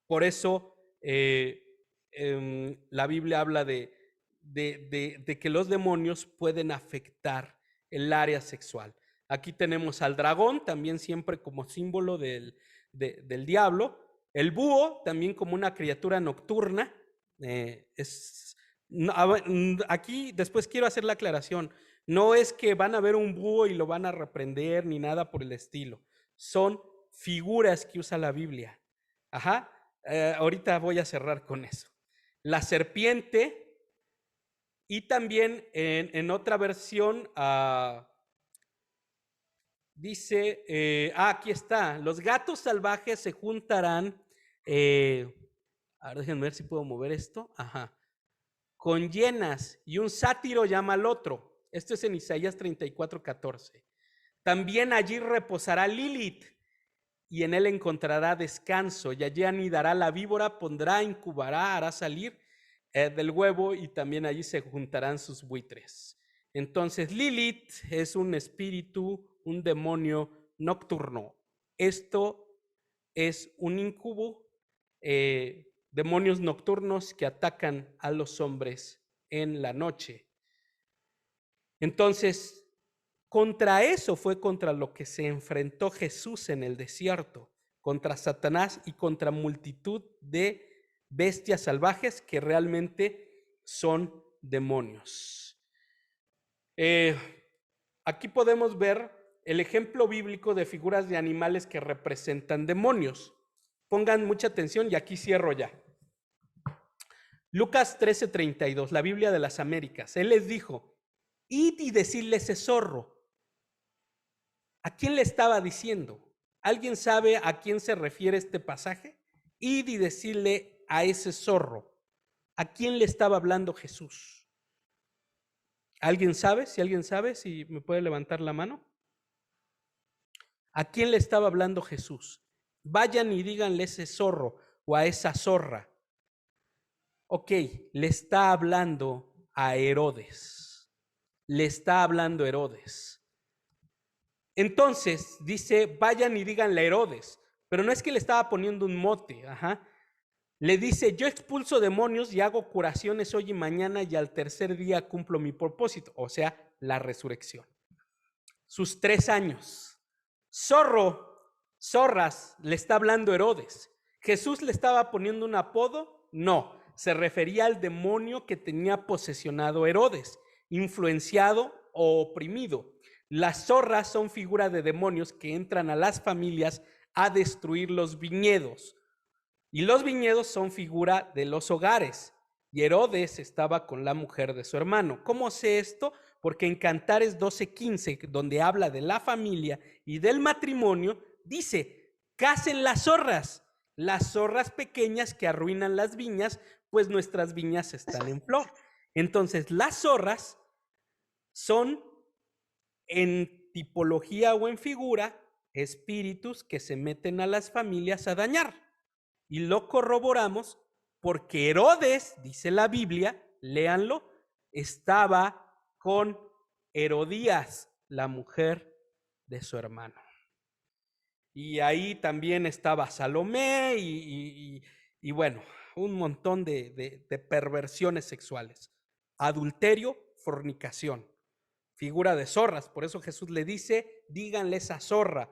Por eso la Biblia habla de que los demonios pueden afectar el área sexual. Aquí tenemos al dragón, también siempre como símbolo del diablo. El búho, también como una criatura nocturna. Aquí después quiero hacer la aclaración. No es que van a ver un búho y lo van a reprender ni nada por el estilo. Son figuras que usa la Biblia. Ajá. Ahorita voy a cerrar con eso. La serpiente y también en otra versión dice, aquí está, los gatos salvajes se juntarán, a ver, déjenme ver si puedo mover esto, ajá, con hienas y un sátiro llama al otro. Esto es en Isaías 34:14. También allí reposará Lilith y en él encontrará descanso, y allí anidará la víbora, pondrá, incubará, hará salir del huevo, y también allí se juntarán sus buitres. Entonces Lilith es un espíritu, un demonio nocturno. Esto es un incubo, demonios nocturnos que atacan a los hombres en la noche. Entonces, contra eso fue contra lo que se enfrentó Jesús en el desierto, contra Satanás y contra multitud de bestias salvajes que realmente son demonios. Aquí podemos ver el ejemplo bíblico de figuras de animales que representan demonios. Pongan mucha atención y aquí cierro ya. Lucas 13:32, la Biblia de las Américas. Él les dijo, id y decidle ese zorro. ¿A quién le estaba diciendo? ¿Alguien sabe a quién se refiere este pasaje? Id y decirle a ese zorro. ¿A quién le estaba hablando Jesús? ¿Alguien sabe? Si alguien sabe, si me puede levantar la mano. ¿A quién le estaba hablando Jesús? Vayan y díganle a ese zorro o a esa zorra. Ok, le está hablando a Herodes. Le está hablando Herodes. Entonces dice, vayan y díganle a Herodes, pero no es que le estaba poniendo un mote, ajá. Le dice, yo expulso demonios y hago curaciones hoy y mañana y al tercer día cumplo mi propósito, o sea, la resurrección. Sus 3 años. Zorras, le está hablando Herodes. ¿Jesús le estaba poniendo un apodo? No, se refería al demonio que tenía posesionado Herodes, influenciado o oprimido. Las zorras son figuras de demonios que entran a las familias a destruir los viñedos. Y los viñedos son figura de los hogares. Y Herodes estaba con la mujer de su hermano. ¿Cómo sé esto? Porque en Cantares 12:15, donde habla de la familia y del matrimonio, dice, casen las zorras pequeñas que arruinan las viñas, pues nuestras viñas están en flor. Entonces, las zorras son, en tipología o en figura, espíritus que se meten a las familias a dañar. Y lo corroboramos porque Herodes, dice la Biblia, léanlo, estaba con Herodías, la mujer de su hermano. Y ahí también estaba Salomé y bueno, un montón de perversiones sexuales. Adulterio, fornicación. Figura de zorras, por eso Jesús le dice, díganle esa zorra,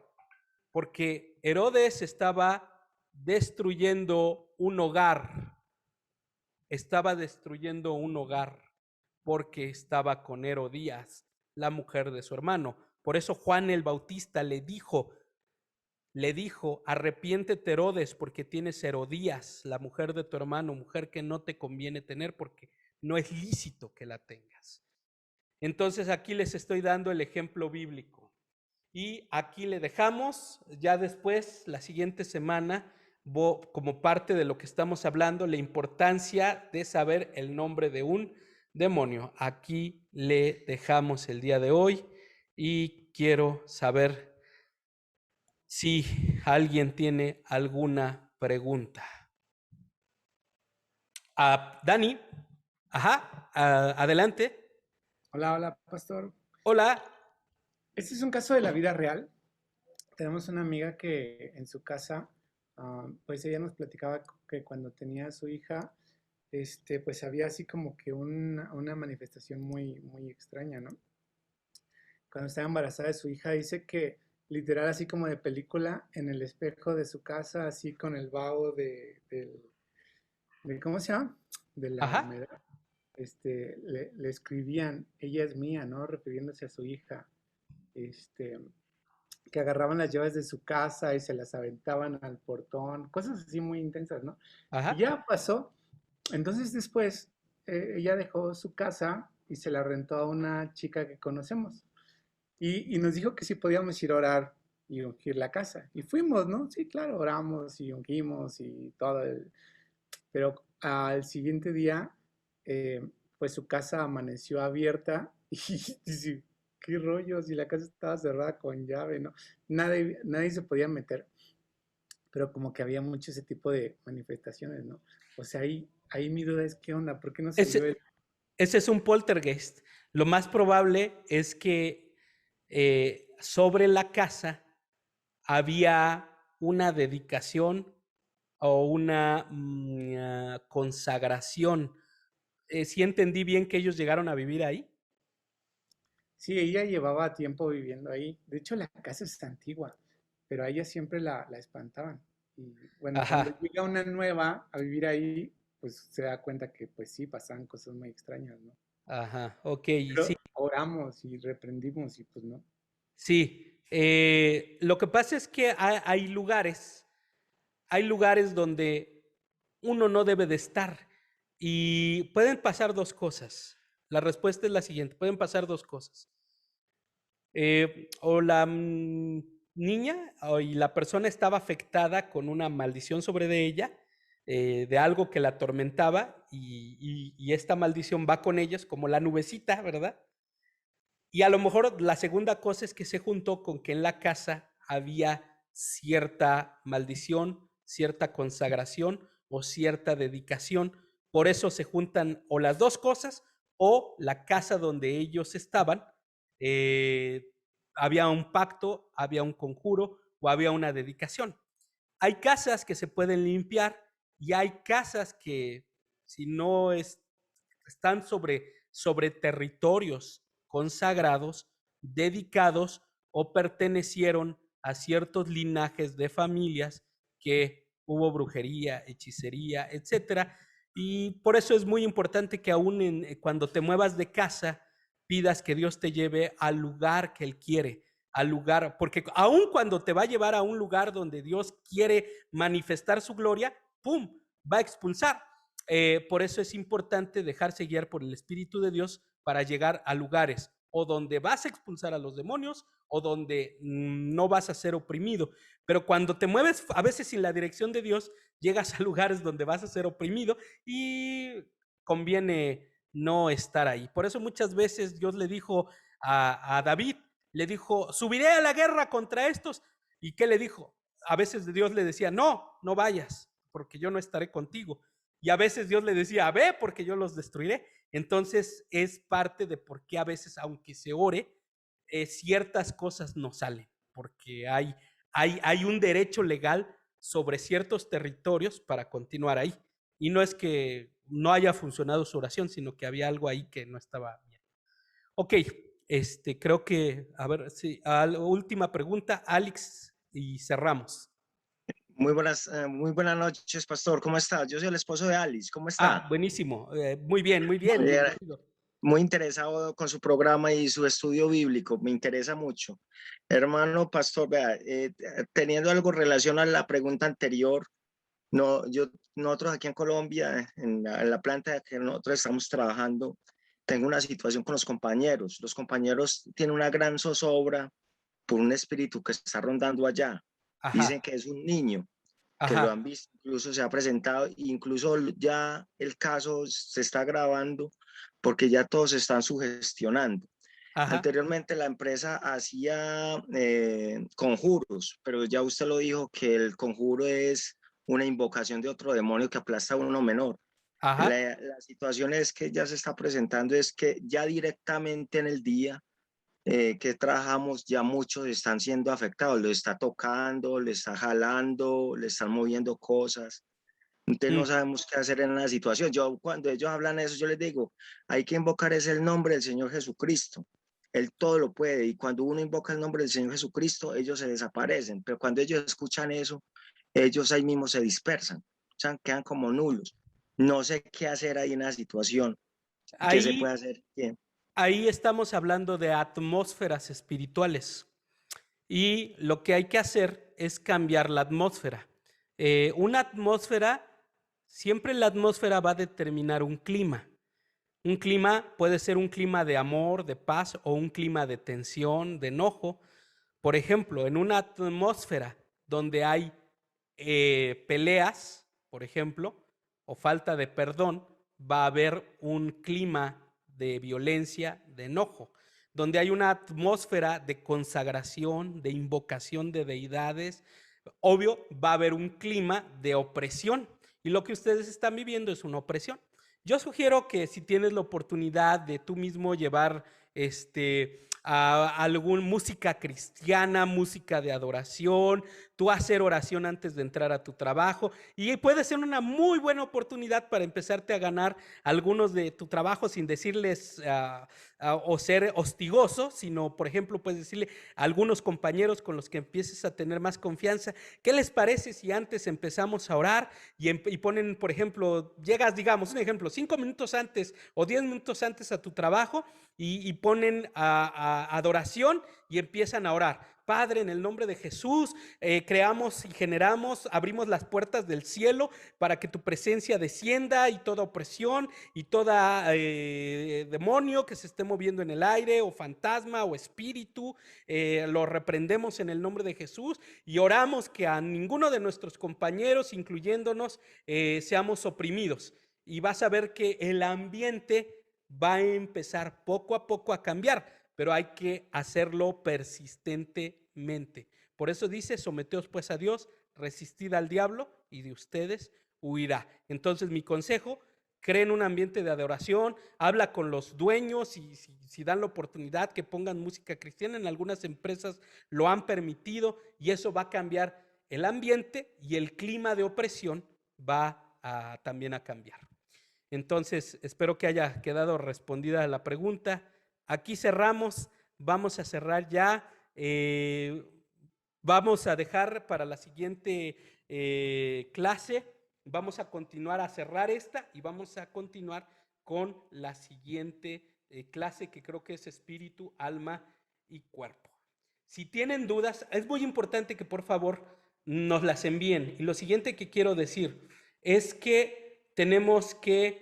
porque Herodes estaba destruyendo un hogar, porque estaba con Herodías, la mujer de su hermano. Por eso Juan el Bautista le dijo, arrepiéntete Herodes, porque tienes Herodías, la mujer de tu hermano, mujer que no te conviene tener porque no es lícito que la tengas. Entonces aquí les estoy dando el ejemplo bíblico y aquí le dejamos. Ya después, la siguiente semana, como parte de lo que estamos hablando, la importancia de saber el nombre de un demonio. Aquí le dejamos el día de hoy y quiero saber si alguien tiene alguna pregunta. Dani, adelante. Hola, pastor. Hola. Este es un caso de la vida real. Tenemos una amiga que en su casa, pues ella nos platicaba que cuando tenía a su hija, pues había así como que una manifestación muy, muy extraña, ¿no? Cuando estaba embarazada de su hija, dice que literal así como de película, en el espejo de su casa, así con el vaho de ¿cómo se llama? De la humedad. Le escribían, ella es mía, ¿no? Refiriéndose a su hija. que agarraban las llaves de su casa y se las aventaban al portón, cosas así muy intensas, ¿no? Ajá. Y ya pasó. Entonces después ella dejó su casa y se la rentó a una chica que conocemos. Y nos dijo que sí podíamos ir a orar y ungir la casa. Y fuimos, ¿no? Sí, claro, oramos y ungimos y todo. Pero al siguiente día, pues su casa amaneció abierta y dice, qué rollo, si la casa estaba cerrada con llave, ¿no? Nadie se podía meter, pero como que había mucho ese tipo de manifestaciones, ¿no? O sea, ahí mi duda es, ¿qué onda? ¿Por qué no salió él? Ese es un poltergeist. Lo más probable es que sobre la casa había una dedicación o una consagración. ¿Sí entendí bien que ellos llegaron a vivir ahí? Sí, ella llevaba tiempo viviendo ahí. De hecho, la casa es antigua, pero a ella siempre la espantaban. Y bueno, cuando Ajá, llega una nueva a vivir ahí, pues se da cuenta que pues sí, pasaban cosas muy extrañas, ¿no? ajá, ok, sí, Pero oramos y reprendimos y pues no. sí. Lo que pasa es que hay lugares donde uno no debe de estar y pueden pasar dos cosas. La respuesta es la siguiente, pueden pasar dos cosas. O la niña y la persona estaba afectada con una maldición sobre de ella, de algo que la atormentaba y esta maldición va con ellos como la nubecita, ¿verdad? Y a lo mejor la segunda cosa es que se juntó con que en la casa había cierta maldición, cierta consagración o cierta dedicación. Por eso se juntan o las dos cosas o la casa donde ellos estaban, eh, había un pacto, había un conjuro o había una dedicación. Hay casas que se pueden limpiar y hay casas que si no están sobre territorios consagrados, dedicados o pertenecieron a ciertos linajes de familias que hubo brujería, hechicería, etcétera. Y por eso es muy importante que aún cuando te muevas de casa, pidas que Dios te lleve al lugar que Él quiere, al lugar, porque aun cuando te va a llevar a un lugar donde Dios quiere manifestar su gloria, ¡pum!, va a expulsar. Por eso es importante dejarse guiar por el Espíritu de Dios para llegar a lugares o donde vas a expulsar a los demonios o donde no vas a ser oprimido. Pero cuando te mueves a veces sin la dirección de Dios, llegas a lugares donde vas a ser oprimido y conviene no estar ahí. Por eso muchas veces Dios le dijo a David, le dijo, subiré a la guerra contra estos. ¿Y qué le dijo? A veces Dios le decía, no, no vayas, porque yo no estaré contigo. Y a veces Dios le decía, ve, porque yo los destruiré. Entonces es parte de por qué a veces, aunque se ore, ciertas cosas no salen, porque hay un derecho legal sobre ciertos territorios para continuar ahí. Y no es que no haya funcionado su oración, sino que había algo ahí que no estaba bien. Ok, creo que, a ver, sí, última pregunta, Alex, y cerramos. Muy buenas noches, pastor. ¿Cómo está? Yo soy el esposo de Alice. ¿Cómo está? Buenísimo. Muy bien, muy bien. Bienvenido. Muy interesado con su programa y su estudio bíblico. Me interesa mucho. Hermano pastor, vea, teniendo algo relación a la pregunta anterior, nosotros aquí en Colombia, en la planta que nosotros estamos trabajando, tengo una situación con los compañeros. Los compañeros tienen una gran zozobra por un espíritu que está rondando allá. Ajá. Dicen que es un niño, que lo han visto, incluso se ha presentado, incluso ya el caso se está grabando porque ya todos se están sugestionando. Ajá. Anteriormente la empresa hacía conjuros, pero ya usted lo dijo que el conjuro es una invocación de otro demonio que aplasta a uno menor. Ajá. La situación es que ya se está presentando, es que ya directamente en el día que trabajamos, ya muchos están siendo afectados, lo está tocando, le está jalando, le están moviendo cosas. Entonces no sabemos qué hacer en la situación. Cuando ellos hablan eso, yo les digo, hay que invocar es el nombre del Señor Jesucristo. Él todo lo puede, y cuando uno invoca el nombre del Señor Jesucristo, ellos se desaparecen, pero cuando ellos escuchan eso, ellos ahí mismo se dispersan, o sea, quedan como nulos. No sé qué hacer ahí en la situación. ¿Qué se puede hacer? ¿Qué? Ahí estamos hablando de atmósferas espirituales. y lo que hay que hacer es cambiar la atmósfera. Una atmósfera, siempre la atmósfera va a determinar un clima. Un clima puede ser un clima de amor, de paz, o un clima de tensión, de enojo. Por ejemplo, en una atmósfera donde hay peleas, por ejemplo, o falta de perdón, va a haber un clima de violencia, de enojo. Donde hay una atmósfera de consagración, de invocación de deidades, obvio, va a haber un clima de opresión. Y lo que ustedes están viviendo es una opresión. Yo sugiero que si tienes la oportunidad de tú mismo llevar a alguna música cristiana, música de adoración, tú hacer oración antes de entrar a tu trabajo, y puede ser una muy buena oportunidad para empezarte a ganar algunos de tu trabajo sin decirles o ser hostigoso, sino, por ejemplo, puedes decirle a algunos compañeros con los que empieces a tener más confianza, ¿qué les parece si antes empezamos a orar y ponen, por ejemplo, llegas, digamos, un ejemplo, 5 minutos antes o 10 minutos antes a tu trabajo y ponen adoración y empiezan a orar? Padre, en el nombre de Jesús, creamos y generamos, abrimos las puertas del cielo para que tu presencia descienda, y toda opresión y toda demonio que se esté moviendo en el aire, o fantasma o espíritu, lo reprendemos en el nombre de Jesús, y oramos que a ninguno de nuestros compañeros, incluyéndonos, seamos oprimidos. Y vas a ver que el ambiente va a empezar poco a poco a cambiar, pero hay que hacerlo persistentemente. Por eso dice, someteos pues a Dios, resistid al diablo y de ustedes huirá. Entonces mi consejo, creen un ambiente de adoración, habla con los dueños y si dan la oportunidad que pongan música cristiana. En algunas empresas lo han permitido, y eso va a cambiar el ambiente, y el clima de opresión va también a cambiar. Entonces, espero que haya quedado respondida la pregunta. Aquí cerramos, vamos a cerrar ya, vamos a dejar para la siguiente clase, vamos a continuar a cerrar esta y vamos a continuar con la siguiente clase, que creo que es espíritu, alma y cuerpo. Si tienen dudas, es muy importante que por favor nos las envíen. Y lo siguiente que quiero decir es que tenemos que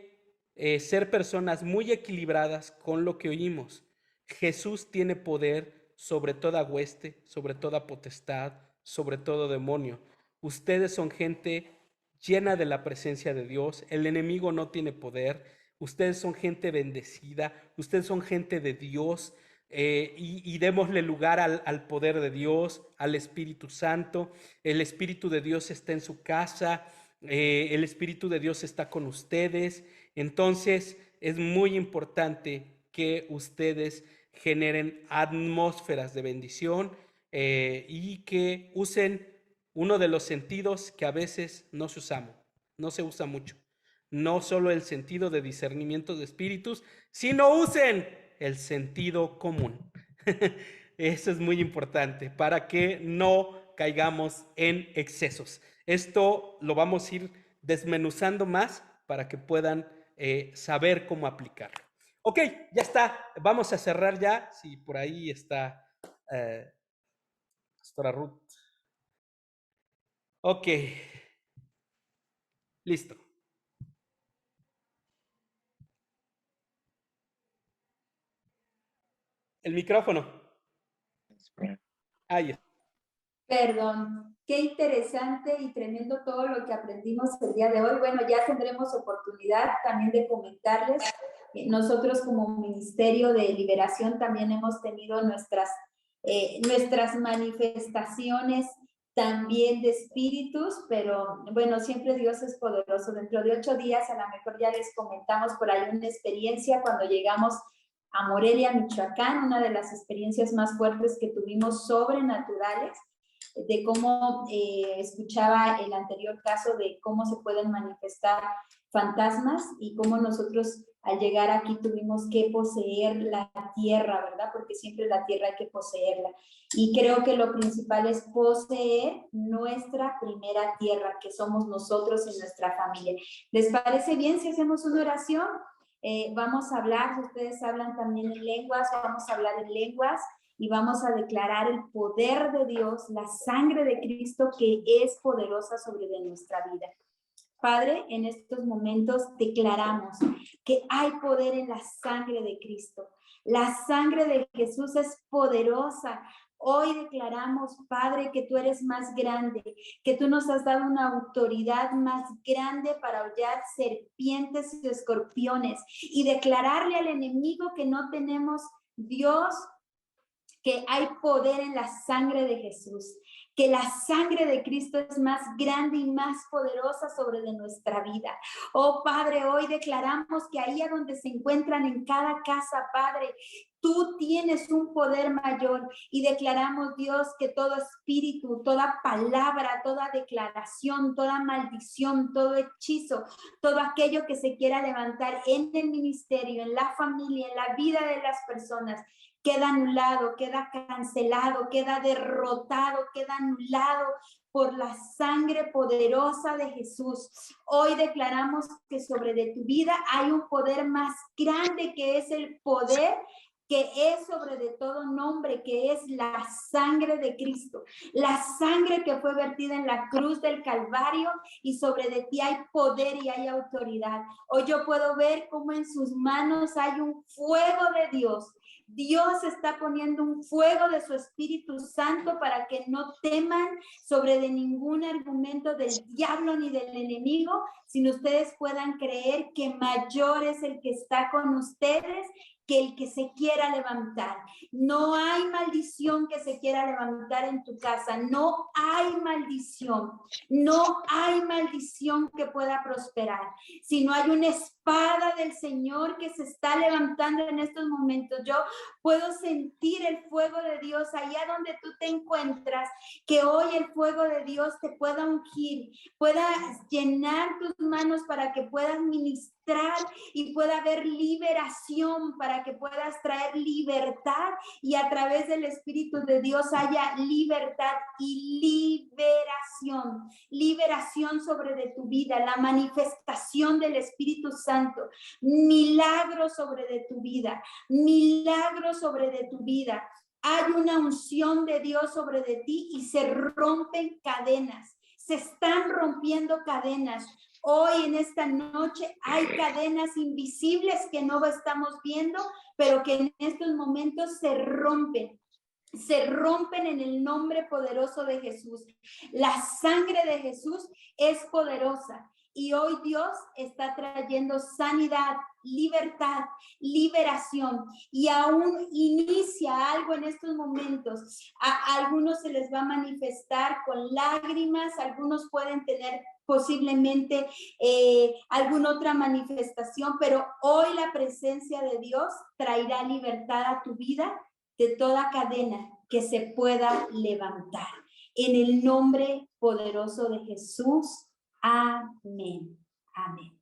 ser personas muy equilibradas con lo que oímos. Jesús tiene poder sobre toda hueste, sobre toda potestad, sobre todo demonio. Ustedes son gente llena de la presencia de Dios. El enemigo no tiene poder. Ustedes son gente bendecida. Ustedes son gente de Dios. Y démosle lugar al poder de Dios, al Espíritu Santo. El Espíritu de Dios está en su casa. El Espíritu de Dios está con ustedes. Entonces es muy importante que ustedes generen atmósferas de bendición y que usen uno de los sentidos que a veces no se usa mucho. No solo el sentido de discernimiento de espíritus, sino usen el sentido común. Eso es muy importante para que no caigamos en excesos. Esto lo vamos a ir desmenuzando más para que puedan saber cómo aplicarlo. Ok, ya está. Vamos a cerrar ya. Sí, por ahí está Pastora Ruth. Ok. Listo. El micrófono. Ahí está. Perdón, qué interesante y tremendo todo lo que aprendimos el día de hoy. Bueno, ya tendremos oportunidad también de comentarles. Nosotros como Ministerio de Liberación también hemos tenido nuestras manifestaciones también de espíritus, pero bueno, siempre Dios es poderoso. Dentro de 8 días a lo mejor ya les comentamos por ahí una experiencia cuando llegamos a Morelia, Michoacán, una de las experiencias más fuertes que tuvimos sobrenaturales, de cómo escuchaba el anterior caso de cómo se pueden manifestar fantasmas y cómo nosotros al llegar aquí tuvimos que poseer la tierra, ¿verdad? Porque siempre la tierra hay que poseerla. Y creo que lo principal es poseer nuestra primera tierra, que somos nosotros y nuestra familia. ¿Les parece bien si hacemos una oración? Vamos a hablar, si ustedes hablan también en lenguas, vamos a hablar en lenguas. y vamos a declarar el poder de Dios, la sangre de Cristo que es poderosa sobre de nuestra vida. Padre, en estos momentos declaramos que hay poder en la sangre de Cristo. La sangre de Jesús es poderosa. Hoy declaramos, Padre, que tú eres más grande, que tú nos has dado una autoridad más grande para hollar serpientes y escorpiones y declararle al enemigo que no tenemos Dios, que hay poder en la sangre de Jesús, que la sangre de Cristo es más grande y más poderosa sobre de nuestra vida. Oh Padre, hoy declaramos que ahí a donde se encuentran en cada casa, Padre, tú tienes un poder mayor y declaramos, Dios, que todo espíritu, toda palabra, toda declaración, toda maldición, todo hechizo, todo aquello que se quiera levantar en el ministerio, en la familia, en la vida de las personas, queda anulado, queda cancelado, queda derrotado, queda anulado por la sangre poderosa de Jesús. Hoy declaramos que sobre de tu vida hay un poder más grande, que es el poder que es sobre de todo nombre, que es la sangre de Cristo, la sangre que fue vertida en la cruz del Calvario, y sobre de ti hay poder y hay autoridad. Hoy yo puedo ver cómo en sus manos hay un fuego de Dios. Dios está poniendo un fuego de su Espíritu Santo para que no teman sobre de ningún argumento del diablo ni del enemigo, sino ustedes puedan creer que mayor es el que está con ustedes que el que se quiera levantar. No hay maldición que se quiera levantar en tu casa. No hay maldición. No hay maldición que pueda prosperar. Sino hay una espada del Señor que se está levantando en estos momentos. Yo puedo sentir el fuego de Dios allá donde tú te encuentras. Que hoy el fuego de Dios te pueda ungir, pueda llenar tus manos para que puedas ministrar y pueda haber liberación, para que puedas traer libertad, y a través del Espíritu de Dios haya libertad y liberación sobre de tu vida, la manifestación del Espíritu Santo, milagros sobre de tu vida, milagros sobre de tu vida. Hay una unción de Dios sobre de ti y se rompen cadenas, se están rompiendo cadenas. Hoy en esta noche hay cadenas invisibles que no estamos viendo, pero que en estos momentos se rompen en el nombre poderoso de Jesús. La sangre de Jesús es poderosa. Y hoy Dios está trayendo sanidad, libertad, liberación, y aún inicia algo en estos momentos. A algunos se les va a manifestar con lágrimas, algunos pueden tener posiblemente alguna otra manifestación, pero hoy la presencia de Dios traerá libertad a tu vida de toda cadena que se pueda levantar. En el nombre poderoso de Jesús. Amén. Amén.